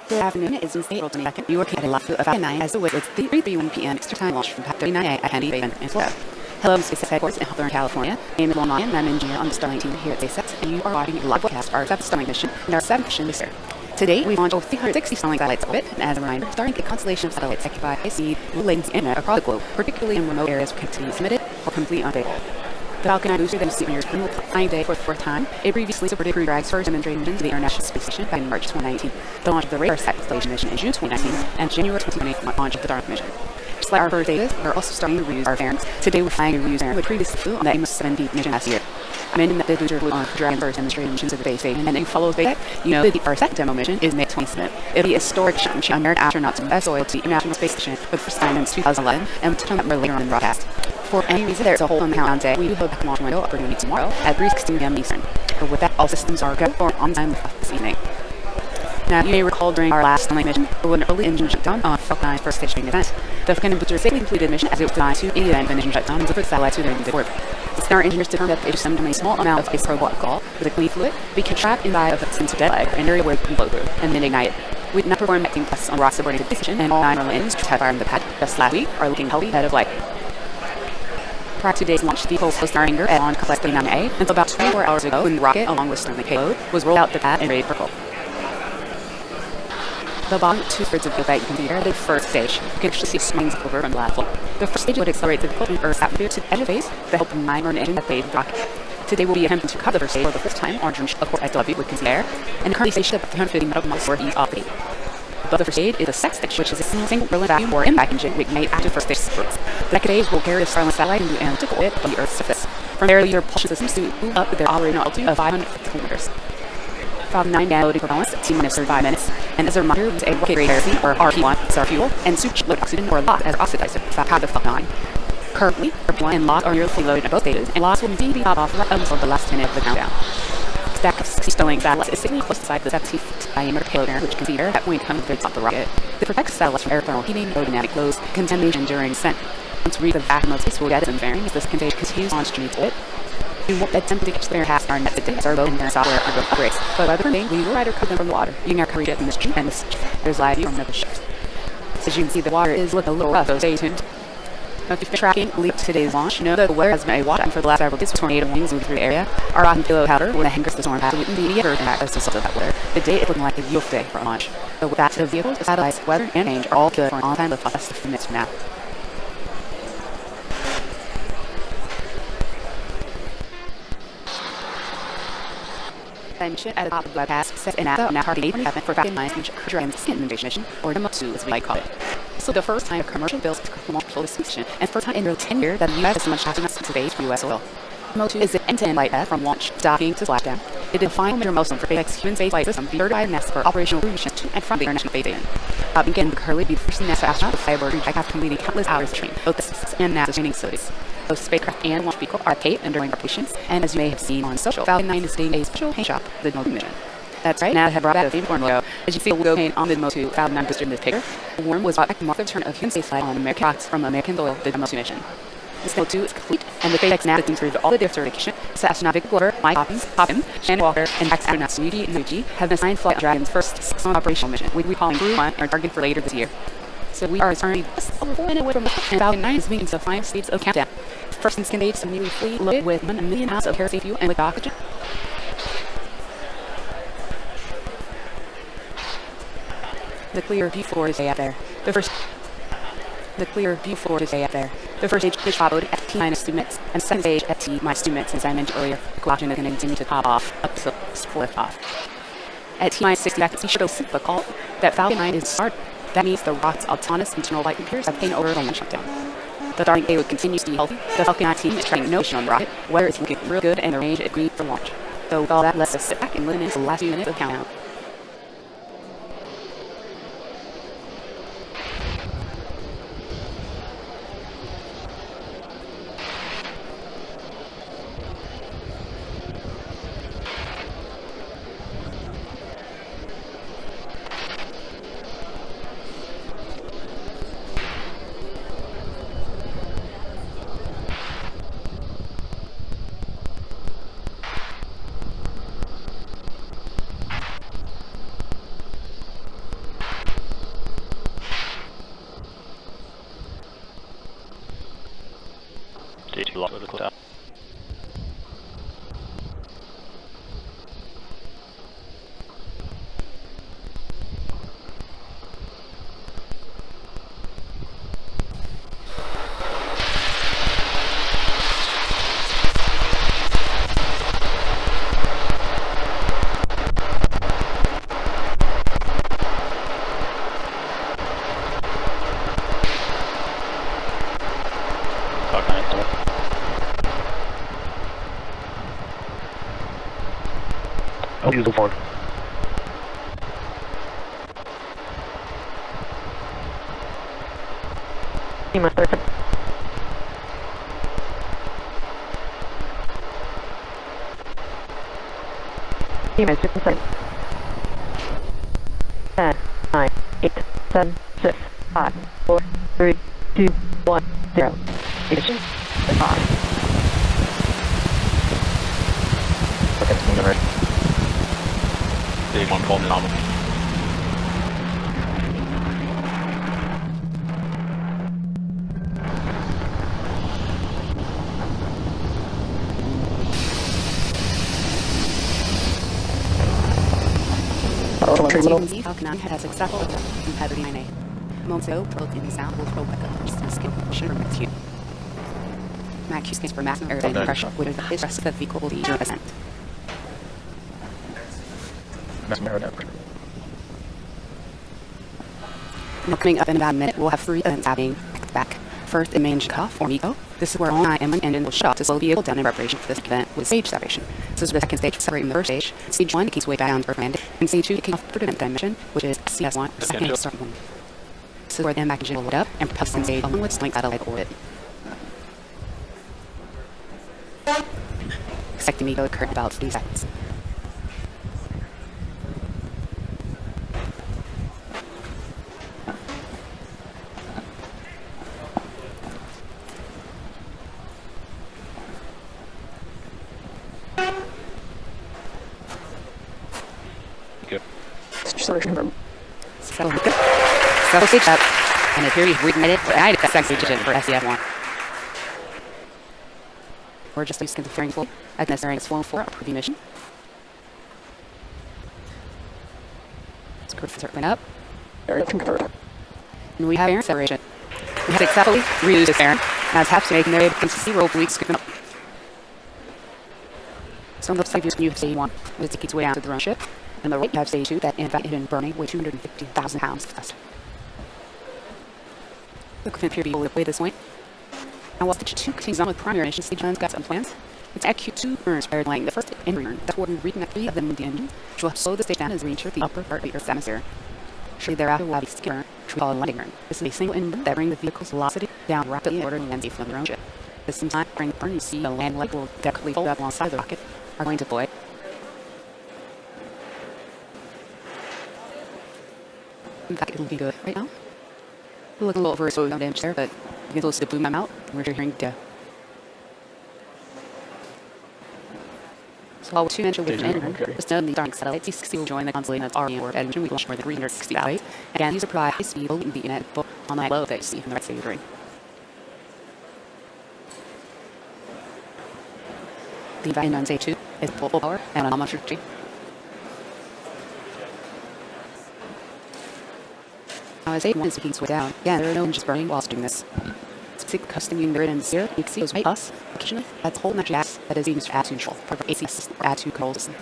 Good afternoon, it is April 22nd. You are at a live view of Falcon 9 as the way it's 3:31 p.m. Extra time launch from 39A at Handy Redmond in Florida. Hello, I'm SpaceX headquarters in Hawthorne, California. My name is Ryan, and I'm an engineer on the Starlink team here at SpaceX, and you are watching a live broadcast of our 7th Starlink mission and our 7th mission this year. Today, we launched over 360 Starlink satellites orbit, and as a reminder, Starlink is a constellation of satellites that provide high-speed, low-latency internet across the globe, particularly in remote areas where connectivity is limited or completely unavailable. The Falcon 9 booster that you see on your screen will flying today for the fourth time. It previously supported Crew Drag's first demonstrating mission to the International Space Station back in March 2019, the launch of the Regras constellation mission in June 2019, and January 2020 launch of the Starlink mission. Just like our first days, we're also starting to reuse our fairings. Today we're flying a reuse fairing, which previously flew on the Amos 7D mission last year. I mentioned that the booster flew on Dragon's first demonstrating mission to the space station, and if you follow SpaceX, you know that our second demo mission is May 27th. It'll be a historic mission on American astronauts from SOIL to the International Space Station for the first time since 2011, and we'll touch on that more later on in the broadcast. For any reason there's a hole in the countdown today, we do hope the launch window opportunity tomorrow at 3:16 p.m. Eastern. But with that, all systems are go for on-time this evening. Now, you may recall during our last Starlink mission, there was an early engine shutdown on Falcon 9's first stage event. The Falcon booster safely completed the mission as it was designed to in the event of an engine shutdown and delivered satellites to their intended orbit. The Star engineers determined that if summoned a small amount of ice probe alcohol with a clean fluid, we can trap inside of a sensor dead leg an area where it can blow through, and then ignite it. We did not perform acting tests on rocks subordinated to the station, and all 9 normal engines tried fire in the pad just last week are looking healthy ahead of light. Prior to today's launch, the pulse was starting at launch complex 39A until about 24 hours ago when the rocket, along with Starlink payload, was rolled out the pad and ready for pull. The bottom 2/3 of the that you can see here, the first stage, you can actually see swings over from the last floor. The first stage would accelerate the vehicle from Earth's atmosphere to the edge of space to help the 9 engine that fade the rocket. Today we'll be attempting to cut the first stage for the first time on June, of course, I still love you with concealed air, and currently stationed at 350 metal miles for ease off the gate. But the first stage is the second stage, which is a single Berlin vacuum or impact engine which made after first stage supports. The second stage will carry the Starlink satellite into analytical orbit on the Earth's surface. From there, lead propulsion systems to move up with their operating altitude of 550 kilometers. Falcon 9 downloading propellants at 10 minutes 35 minutes, and as a reminder, use a rocket grade kerosene or RP1 as our fuel, and superload oxygen or LOX as oxidizer to power the Falcon 9. Currently, RP1 and LOX are nearly fully loaded at both stages, and LOX will indeed be top off right until the last minute of the countdown. Stack of 60 Starlink satellites is sitting close beside the 17-foot diameter payload area, which can see air at point coming to the top of the rocket. It protects satellites from air thermal heating, aerodynamic loads, contamination during descent. Once we reach the vacuum of space, we'll get it in bearing as this contagion continues on stream to it. We won't attempt to catch the air past our net today as our load and their software upgrades. But by the thing, we will either cut them from the water, using our coverage jet in this stream and this there's live view from another ships. As you can see, the water is looking a little rough, so stay tuned. Now, if you've been tracking leap today's launch, you know that the weather has been a watch for the last several days with tornado wings moving through the area. Our rock and payload powder will hang the storm path with the ever impact as a result of that weather. Today, it's looking like a beautiful day for launch. So with that, the vehicles, the satellites, weather, and range are all good for an on-time lift off less than 15 minutes from now. Mission at the top of the webcast sets an NASA now targeting 8.7 for Falcon 9's future Dragon's second invasion mission, or Demo 2 as we like call it. So the first time a commercial built launch control this mission, and first time in nearly 10 years that the U.S. has so much astronauts to space for U.S. oil. Demo 2 is an end-to-end flight path from launch, docking to splashdown. It is a final major milestone for SpaceX human space flight system, certified NASA for operational crew missions to and from the International Space Station. Again, Curley be the first NASA astronaut to fly aboard Crew Dragon, completing countless hours of training, both the SpaceX and NASA training facilities. Both spacecraft and launch vehicle are Kate undergoing operations, and as you may have seen on social, Falcon 9 is doing a special paint shop for the Demo 2 mission. That's right, NASA had brought out a theme for logo. As you see, we'll go paint on the Demo 2 Falcon 9 booster in this picture. The worm was brought back to mark the return of human spaceflight on American rocks from American Oil, the Demo 2 mission. Skill 2 is complete, and the SpaceX now has been through all the certification. So astronaut Glover, Mike Hoppin, Shannon Walker, and astronauts Yuji and Nuji have been assigned Flight Dragon's first 6-month operational mission. We'll be calling Crew 1 our target for later this year. So we are currently just over 4 minutes away from the Falcon 9 is moving to the final stages of countdown. First and second stage is immediately fleet loaded with 1 million pounds of kerosene fuel and liquid oxygen. The clear view forward is out there. The first stage is followed at T-minus 2 minutes, and the second stage at T-minus 2 minutes, as I mentioned earlier. The Decolagen is going to continue to pop off up to lift off. At T-minus 60 seconds, you should receive a call that Falcon 9 is started. That means the rocket's autonomous internal light computers have taken over the launch shutdown. The Starlink payload continues to be healthy. The Falcon 9 team is trying no issue on the rocket. Weather is looking real good, and the range is green for launch. So with all that, let's just sit back and listen into the last few minutes of countdown. Stay too long with the cloud. I'll use the phone. T-minus 30 seconds. T-minus 15 seconds. 10, 9, 8, 7, 6, 5, 4, 3, 2, 1, 0. Ignition. Off. Okay, it's moving right. Stage 1 called nominal. Falcon 9 has successful compatibility 9A. Moments ago, protein sound will throw back up just a skin sugar mix here. Mac Q scans for maximum airtime pressure, where the rest of the vehicle will be 0%. Maximum aerodynamic pressure. Now coming up in about a minute, we'll have 3 events happening back to back. First, in main Cutoff, or MECO. This is where all 9 M1 engines will shut off to slow the vehicle down in preparation for this event with stage separation. This is the second stage, separating the first stage. Stage 1 kicks way back down to Earth landing, and stage 2 kicking off the third event mission, which is CS1, the second start one. This is where the MAC engine will load up and propel in stage 1 with Starlink satellite orbit. Expecting MECO to occur in about 3 seconds. Settle stage up, and a period reignited for I had a second stage for SCF1. We're just using the fairing flow as necessary as flown for a preview mission. Let's go for circling up. Area confirmed. And we have air acceleration. We have successfully reused this air, now it's half making their way to see roll weeks scooping up. So on the side views, you have stage 1, with its way down to the drone ship. And on the right, you have stage 2 that in fact had been burning with 250,000 pounds of dust. The equipment appear to be all the way this point. And while stage 2 continues on with primary ignition, stage 1's got some plans. It's at Q2 burns prior to landing the first engine burn. That's what we're reconnect 3 of them with the engine, which will slow the stage down as we enter the upper part of the Earth's atmosphere. Shortly thereafter, we'll have a second burn, which we call a landing burn. This is a single engine burn that brings the vehicle's velocity down rapidly in order to land safely on the drone ship. At the same time, during the burn, you see a land leg will delicately fold up alongside the rocket, are going to deploy. In fact, it's looking good right now. It looks a little overexposed, no damage there, but you can still see the boom I'm out. We're hearing the While 2 inch with an just know the Starlink satellite C60 will join the constellation of RE orbit and we launch more than 360 satellites. Again, these are provide high speed low internet on the low that you see from the right side of the ring. The value on Stage 2 is full power and on much energy. Now as A1 is being switched down, again, there are no engines burning whilst doing this. Specific customing the grid and here, you can see those right us, occasionally, that's whole natural gas that is being used to add to control, for AC system, or add to control system.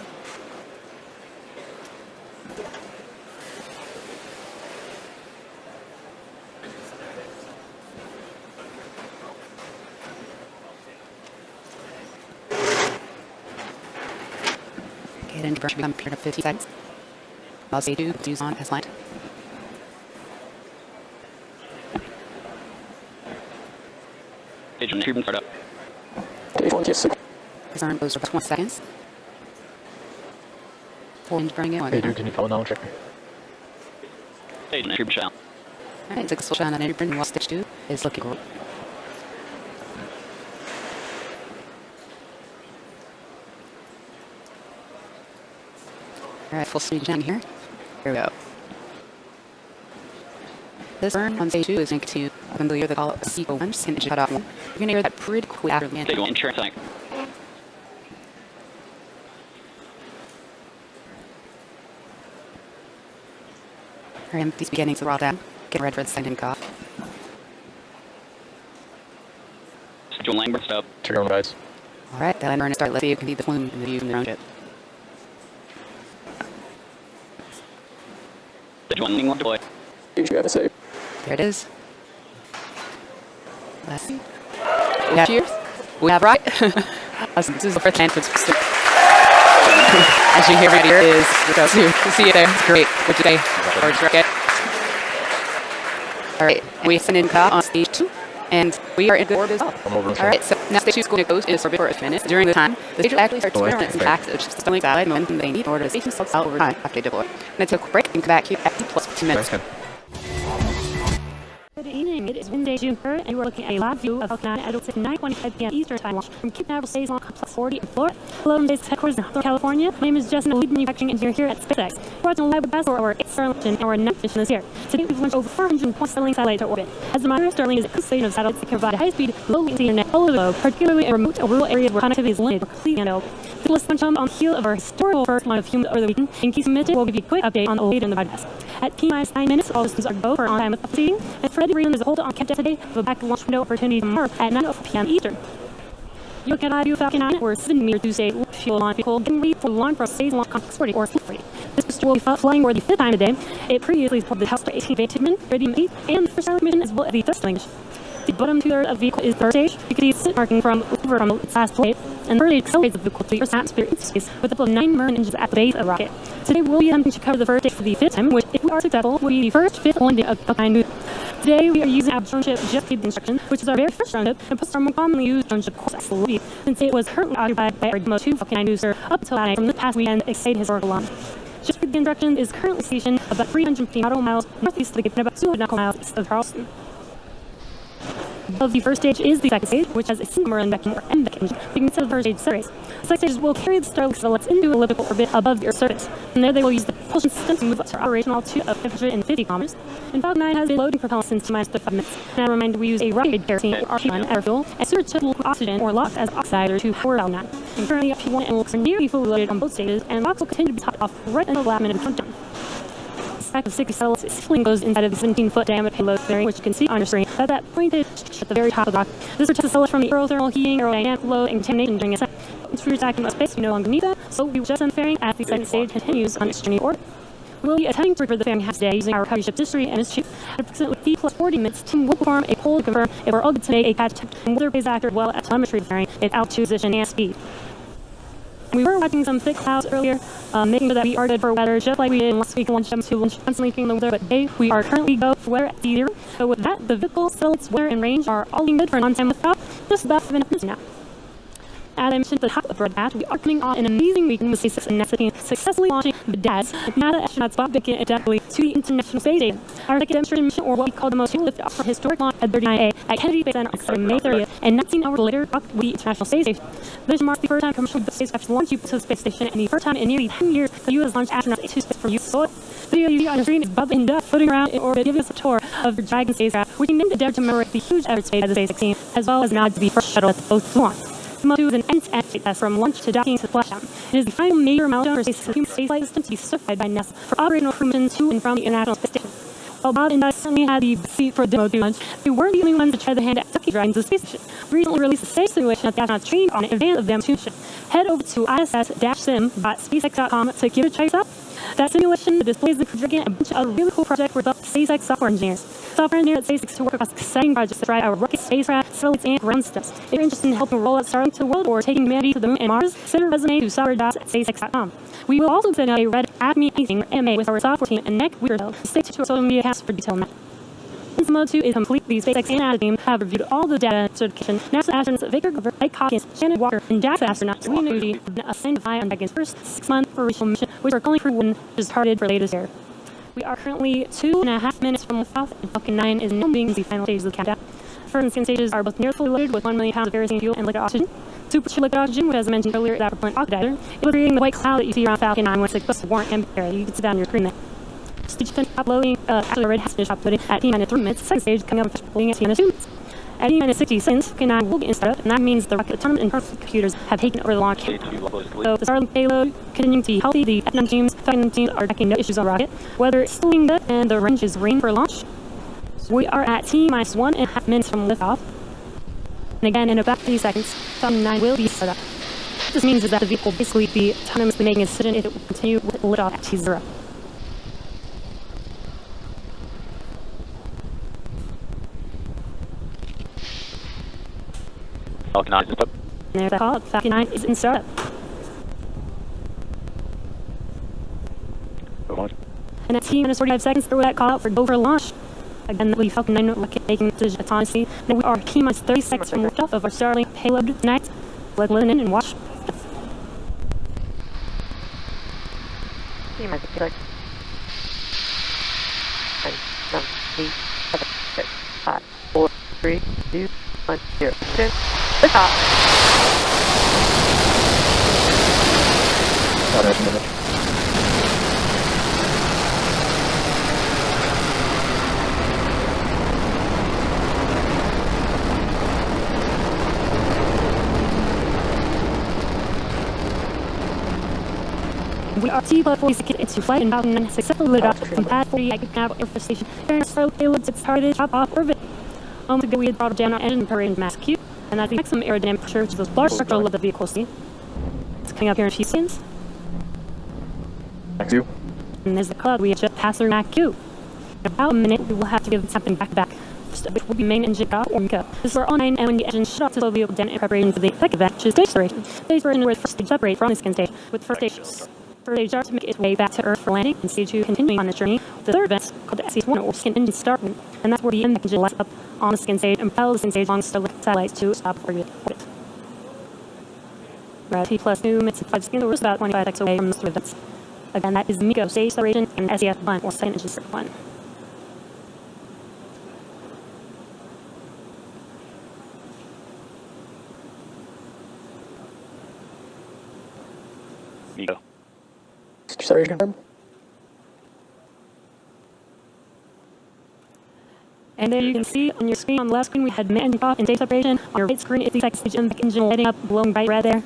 Okay, then conversion become period of 50 seconds. While say do use on as lined. Stage 1 treatment startup. Stage 1, yes. Disarm goes for 20 seconds. 4 engines burning in 1. Hey, dude, can you follow now, check? Stage 1 treatment shut. Alright, it's a switch on and burning while Stage 2 is looking great. Alright, full speed down here. Here we go. This burn on Stage 2 is going to continue up until you're the call C1, just going to cut off one. You're going to hear that pretty quickly after the man. Stage 1 insurance tank. Alright, these beginning to roll down. Get ready for the second cough. Stage 1 line burst up. Trigger on guys. Alright, that line burn is started. Let's see who can be the plume in the view from their own ship. Stage 1 link deploy. Stage 2 FSA. There it is. Let's see. We have cheers. We have right. This is the first time for system. As you hear right here is because you see it there. It's great. What'd you say? Or just it. Alright, we send in call on Stage 2. And we are in good orbit as well. Alright, so now Stage 2 is going to go into orbit for a few minutes. During the time, the stage will actually start to experiment some facts of just Starlink satellite momentum they need in order to station themselves out over time after they deploy. And then take a break and come back here at plus 2 minutes. Good evening. It is Wednesday, June 3rd, and we're looking at a live view of Falcon 9 at 9:25 p.m. Eastern Time launch from Cape Canaveral Space Launch Complex 40 in Florida. Hello, from SpaceX headquarters in Hawthorne, California. My name is Justin, a lead manufacturing engineer here at SpaceX. We're watching live with us for our 8th Starlink and our 9th mission this year. Today, we've launched over 420 Starlink satellites to orbit. As a reminder, Starlink is a constellation of satellites that can provide high-speed, low-latency internet all over the globe, particularly in remote or rural areas where connectivity is limited or completely unavailable. Let's launch on the heel of our historical first line of humans over the weekend. In case you missed it, we'll give you a quick update on the later in the podcast. At T-minus 9 minutes, all systems are go for on-time with proceeding. And for any reason, there's a hold on camped today with a back launch window opportunity tomorrow at 9:04 p.m. Eastern. You look at our Falcon 9, we're 7 meter two-stage fuel launch vehicle getting ready for launch for Space Launch Complex 40 or Fleet. This booster will be flying for the 5th time today. It previously supported the Hellstar 18 Redmond, Redmond 8, and the first Starlink mission as well as the third Starlink mission. The bottom 2/3 of the vehicle is third stage. You can see it's marking from its last flight, and further accelerates the vehicle to the Earth's atmosphere into space with up to 9 Merlin engines at the base of the rocket. Today we'll be attempting to cover the first stage for the 5th time, which, if we are successful, will be the first 5th landing of Falcon 9. Today we are using our drone ship Just Keep the Instruction, which is our very first drone ship, and puts our more commonly used drone ship course at Slovakia, since it was currently occupied by our Demo 2 Falcon 9 booster up until from this past weekend, exciting historical launch. Just Keep the Instruction is currently stationed about 350 nautical miles northeast of the Cape and about 200 nautical miles east of Charleston. Above the first stage is the second stage, which has a single Merlin vacuum or M vacuum, being the first stage series. The second stage will carry the Starlink satellites into elliptical orbit above the Earth's surface. From there, they will use the propulsion system to move up to operational altitude of 550 kilometers. And Falcon 9 has been loading propellant since T-minus 35 minutes. And as a reminder, we use a rocket kerosene or RP1 air fuel, and suitable oxygen or LOX as oxidizer to power Falcon 9. And currently, P1 and LOX are nearly fully loaded on both stages, and LOX will continue to be topped off right until the last minute of countdown. Stack of 60 satellites safely goes inside of the 17-foot diameter payload fairing, which you can see on your screen. At that pointed at the very top of the rocket. This protects the satellites from the aerothermal heating, aerodynamic load, and contamination during ascent. Once we reach into space, we no longer need that, so we will just send fairing as the second stage continues on its journey orbit. We will be attempting to recover the fairing half today using our recovery ship's history and its chief. At approximately 3 plus 40 minutes, team will perform a poll to confirm if we're all good today, a catch tech, and weather phase factor as well as telemetry fairing, its altitude, position, and speed. We were watching some thick clouds earlier, making sure that we are good for weather, just like we did last week. Launch to launch constantly looking the weather, but today we are currently go for weather at D0. So with that, the vehicle, satellites, weather, and range are all being good for an on-time without just about 7 minutes now. As I mentioned at the top of the broadcast, we are coming on an amazing weekend with SpaceX and NASA team successfully launching the DAS, NASA astronauts Bob Beckett and Doug Lee to the International Space Station. Our second demonstration mission, or what we call the most lift off, for historic launch at 39A at Kennedy Space Center on Saturday, May 30th, and 19 hours later, docked with the International Space Station. This marks the first time commercial spacecraft launched to the space station, and the first time in nearly 10 years the U.S. launched astronauts into space from U.S. soil. The video you see on the screen is Bob and Doug floating around in orbit, giving us a tour of the Dragon spacecraft, which named endeavor to commemorate the huge efforts made by the SpaceX team, as well as nod to the first shuttle that both flew on. The Mo 2 is an end-to-end flight test from launch to docking to splashdown. It is the final major milestone for SpaceX's human spaceflight system to be certified by NASA for operational missions to and from the International Space Station. While Bob and Doug certainly had the seat for a demo to launch, they weren't the only ones to try the hand at Ducky driving to the space station. We recently released a safe simulation that the astronauts trained on in advance of them to mission. Head over to iss-sim.spacex.com to give it a try yourself. That simulation displays the dragon and a bunch of other really cool projects for SpaceX software engineers. Software engineers at SpaceX to work across exciting projects to try our rocket, spacecraft, satellites, and ground systems. If you're interested in helping roll out Starlink to the world or taking humanity to the moon and Mars, send a resume to software.spacex.com. We will also send out a red Ask Me Anything MA with our software team and next weirdo. Stay tuned to our social media accounts for detailed map. Since Mo 2 is complete, the SpaceX and NASA team have reviewed all the data and certification. NASA astronauts Victor Glover, Mike Hawkins, Shannon Walker, and JAXA astronauts Lee Nugent have been assigned to fly on Dragon's first 6-month original mission, which we're calling Crew 1, which is targeted for later this year. We are currently 2.5 minutes from liftoff, and Falcon 9 is now being the final stages of the countdown. First and second stages are both nearly fully loaded with 1 million pounds of kerosene fuel and liquid oxygen. Super liquid oxygen, which, as I mentioned earlier, is our propellant oxidizer. It was creating the white cloud that you see around Falcon 9 when it's supposed to warrant ambiguity. You can see that on your screen there. Stage uploading, actually already has finished uploading at T-3 minutes. Second stage coming up and uploading at T-2 minutes. At T-60 seconds, Falcon 9 will get started, and that means the rocket autonomous and personal computers have taken over the launch. So the Starlink payload continuing to be healthy. The F9 teams, Falcon teams are tracking no issues on the rocket. Weather is still good, and the range is green for launch. We are at T-minus 1.5 minutes from liftoff. And again, in about 3 seconds, Falcon 9 will be started up. What this means is that the vehicle will basically be autonomously making a decision if it will continue with liftoff at T0. Falcon 9 is up. And there's that call. Falcon 9 is in startup. And at T-minus 45 seconds, throw that call out for go for launch. Again, that will be Falcon 9 rocket making decision autonomously. Then we are T-minus 30 seconds from liftoff of our Starlink payload tonight. Let's listen in and watch. T-minus 6. 10, 9, 8, 7, 6, 5, 4, 3, 2, 1, 0. Liftoff. We are T-plus 40 seconds into flight, and Falcon 9 successfully lifted off from Pad 40 at Canal Air Force Station. During our Starlink payload, it's targeted top off orbit. Moments ago, we had throttled down our engine preparation mass Q, and that's the maximum aerodynamic pressure, which is the large structural load that the vehicle see. It's coming up here in a few seconds. Thank you. And there's the cloud. We have just passed through Mach Q. In about a minute, we will have to give something back to back. First up, which will be main engine off or go. This is our on 9, and when the engine shut off to slow the vehicle down in preparation for the second event, which is stage separation. Stage separation, where the first stage separates from the second stage, with the first stage starts to make its way back to Earth for landing, and stage 2 continuing on its journey. The third event, called the SC1 or second engine starting, and that's where the engine lights up on the second stage and propels the second stage along Starlink satellites to stop orbit. We're at T-plus 2 minutes and 5 seconds, we're just about 25 seconds away from the three events. Again, that is MECO stage separation and SES1 or second engine start 1. MECO. Separation confirmed. And there you can see on your screen, on the left screen, we had main off and stage separation. On your right screen, it's the second stage engine lighting up, glowing bright red there.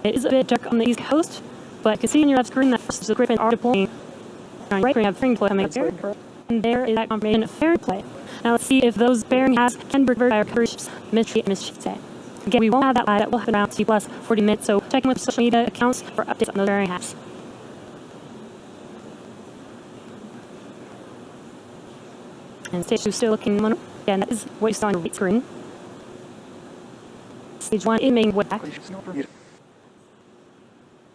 It is a bit dark on the east coast, but you can see on your left screen that first is the Griffin are deploying. On your right screen, you have fairing deploy coming up there. And there is that confirmation of fairing play. Now let's see if those fairing halves can be reversed by our recovery ships, Ministry and Ms. Day. Again, we won't have that live. That will happen around T-plus 40 minutes, so check in with social media accounts for updates on those fairing halves. And stage 2 still looking mono. Again, that is what you saw on your right screen. Stage 1 is making way back.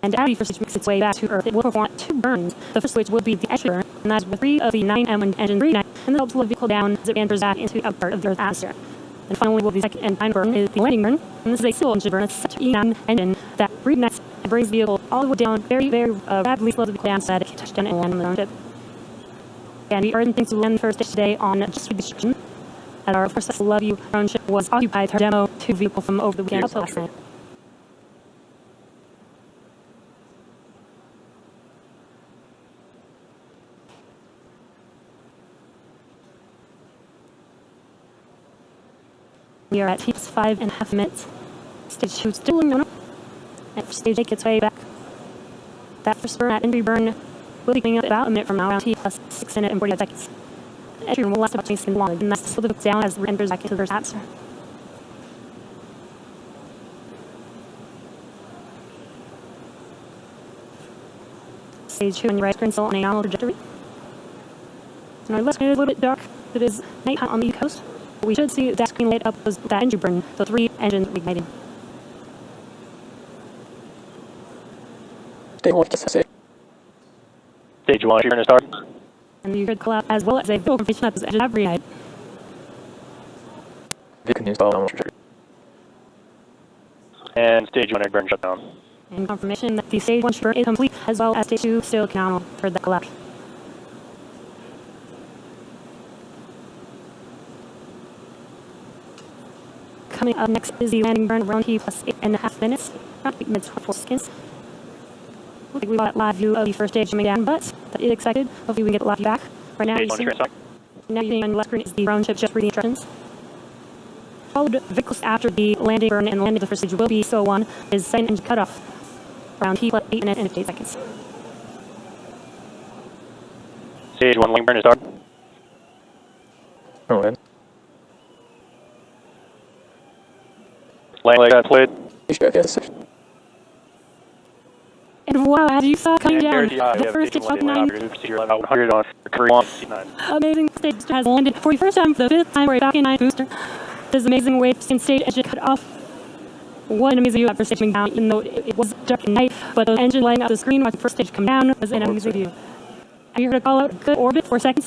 And as the first stage makes its way back to Earth, it will perform 2 burns. The first which will be the entry burn, and that's with 3 of the 9 M1 engine 3 and then helps slow the vehicle down as it enters back into the upper part of the Earth's atmosphere. And finally, will be second and final burn is the landing burn. And this is a single engine burn. It's such an E9 engine that reignites and brings the vehicle all the way down very, very rapidly, slows the vehicle down so that it can touch down and land on the ship. And we are in things to land the first stage today on just with destruction. As our first Love You drone ship was occupied for demo to vehicle from over the weekend up to last night. We are at T plus 5.5 minutes. Stage 2 still in Yona. And for stage 8 gets way back. That first burn at entry burn will be coming up about a minute from now, around T plus 6 minutes and 45 seconds. The entry burn will last about 20 seconds long, and that's to slow the vehicle down as it enters back into the first atmosphere. Stage 2 on your right screen still on a nominal trajectory. And our left screen is a little bit dark. It is nighttime on the East Coast. But we should see that screen light up as that engine burn, so 3 engines igniting. Stage 1 burn is started. And you heard the collapse as well as a vehicle confirmation that those engines have reignited. Vehicle news nominal trajectory. And stage 1 burn shut down. And confirmation that the stage 1 burn is complete, as well as stage 2 still canonical for the collapse. Coming up next is the landing burn around T plus 8.5 minutes, around 8 minutes 24 seconds. Looks like we got a live view of the first stage coming down, but that is expected. Hopefully we can get the live view back. Right now, you see on the left screen is the drone ship just reading instructions. Followed vehicles after the landing burn and landing of the first stage will be SO1 is second engine cutoff around T plus 8 minutes and 58 seconds. Stage 1 landing burn is started. Oh, landing got played. And wow, as you saw coming down, the first stage Falcon 9 amazing stage has landed for the first time for the 5th time for a Falcon 9 booster. This amazing wave stage engine cut off. What an amazing view at first stage coming down, even though it was dark at night, but the engine lighting up the screen watching the first stage come down was an amazing view. And you heard a call out good orbit for second stage.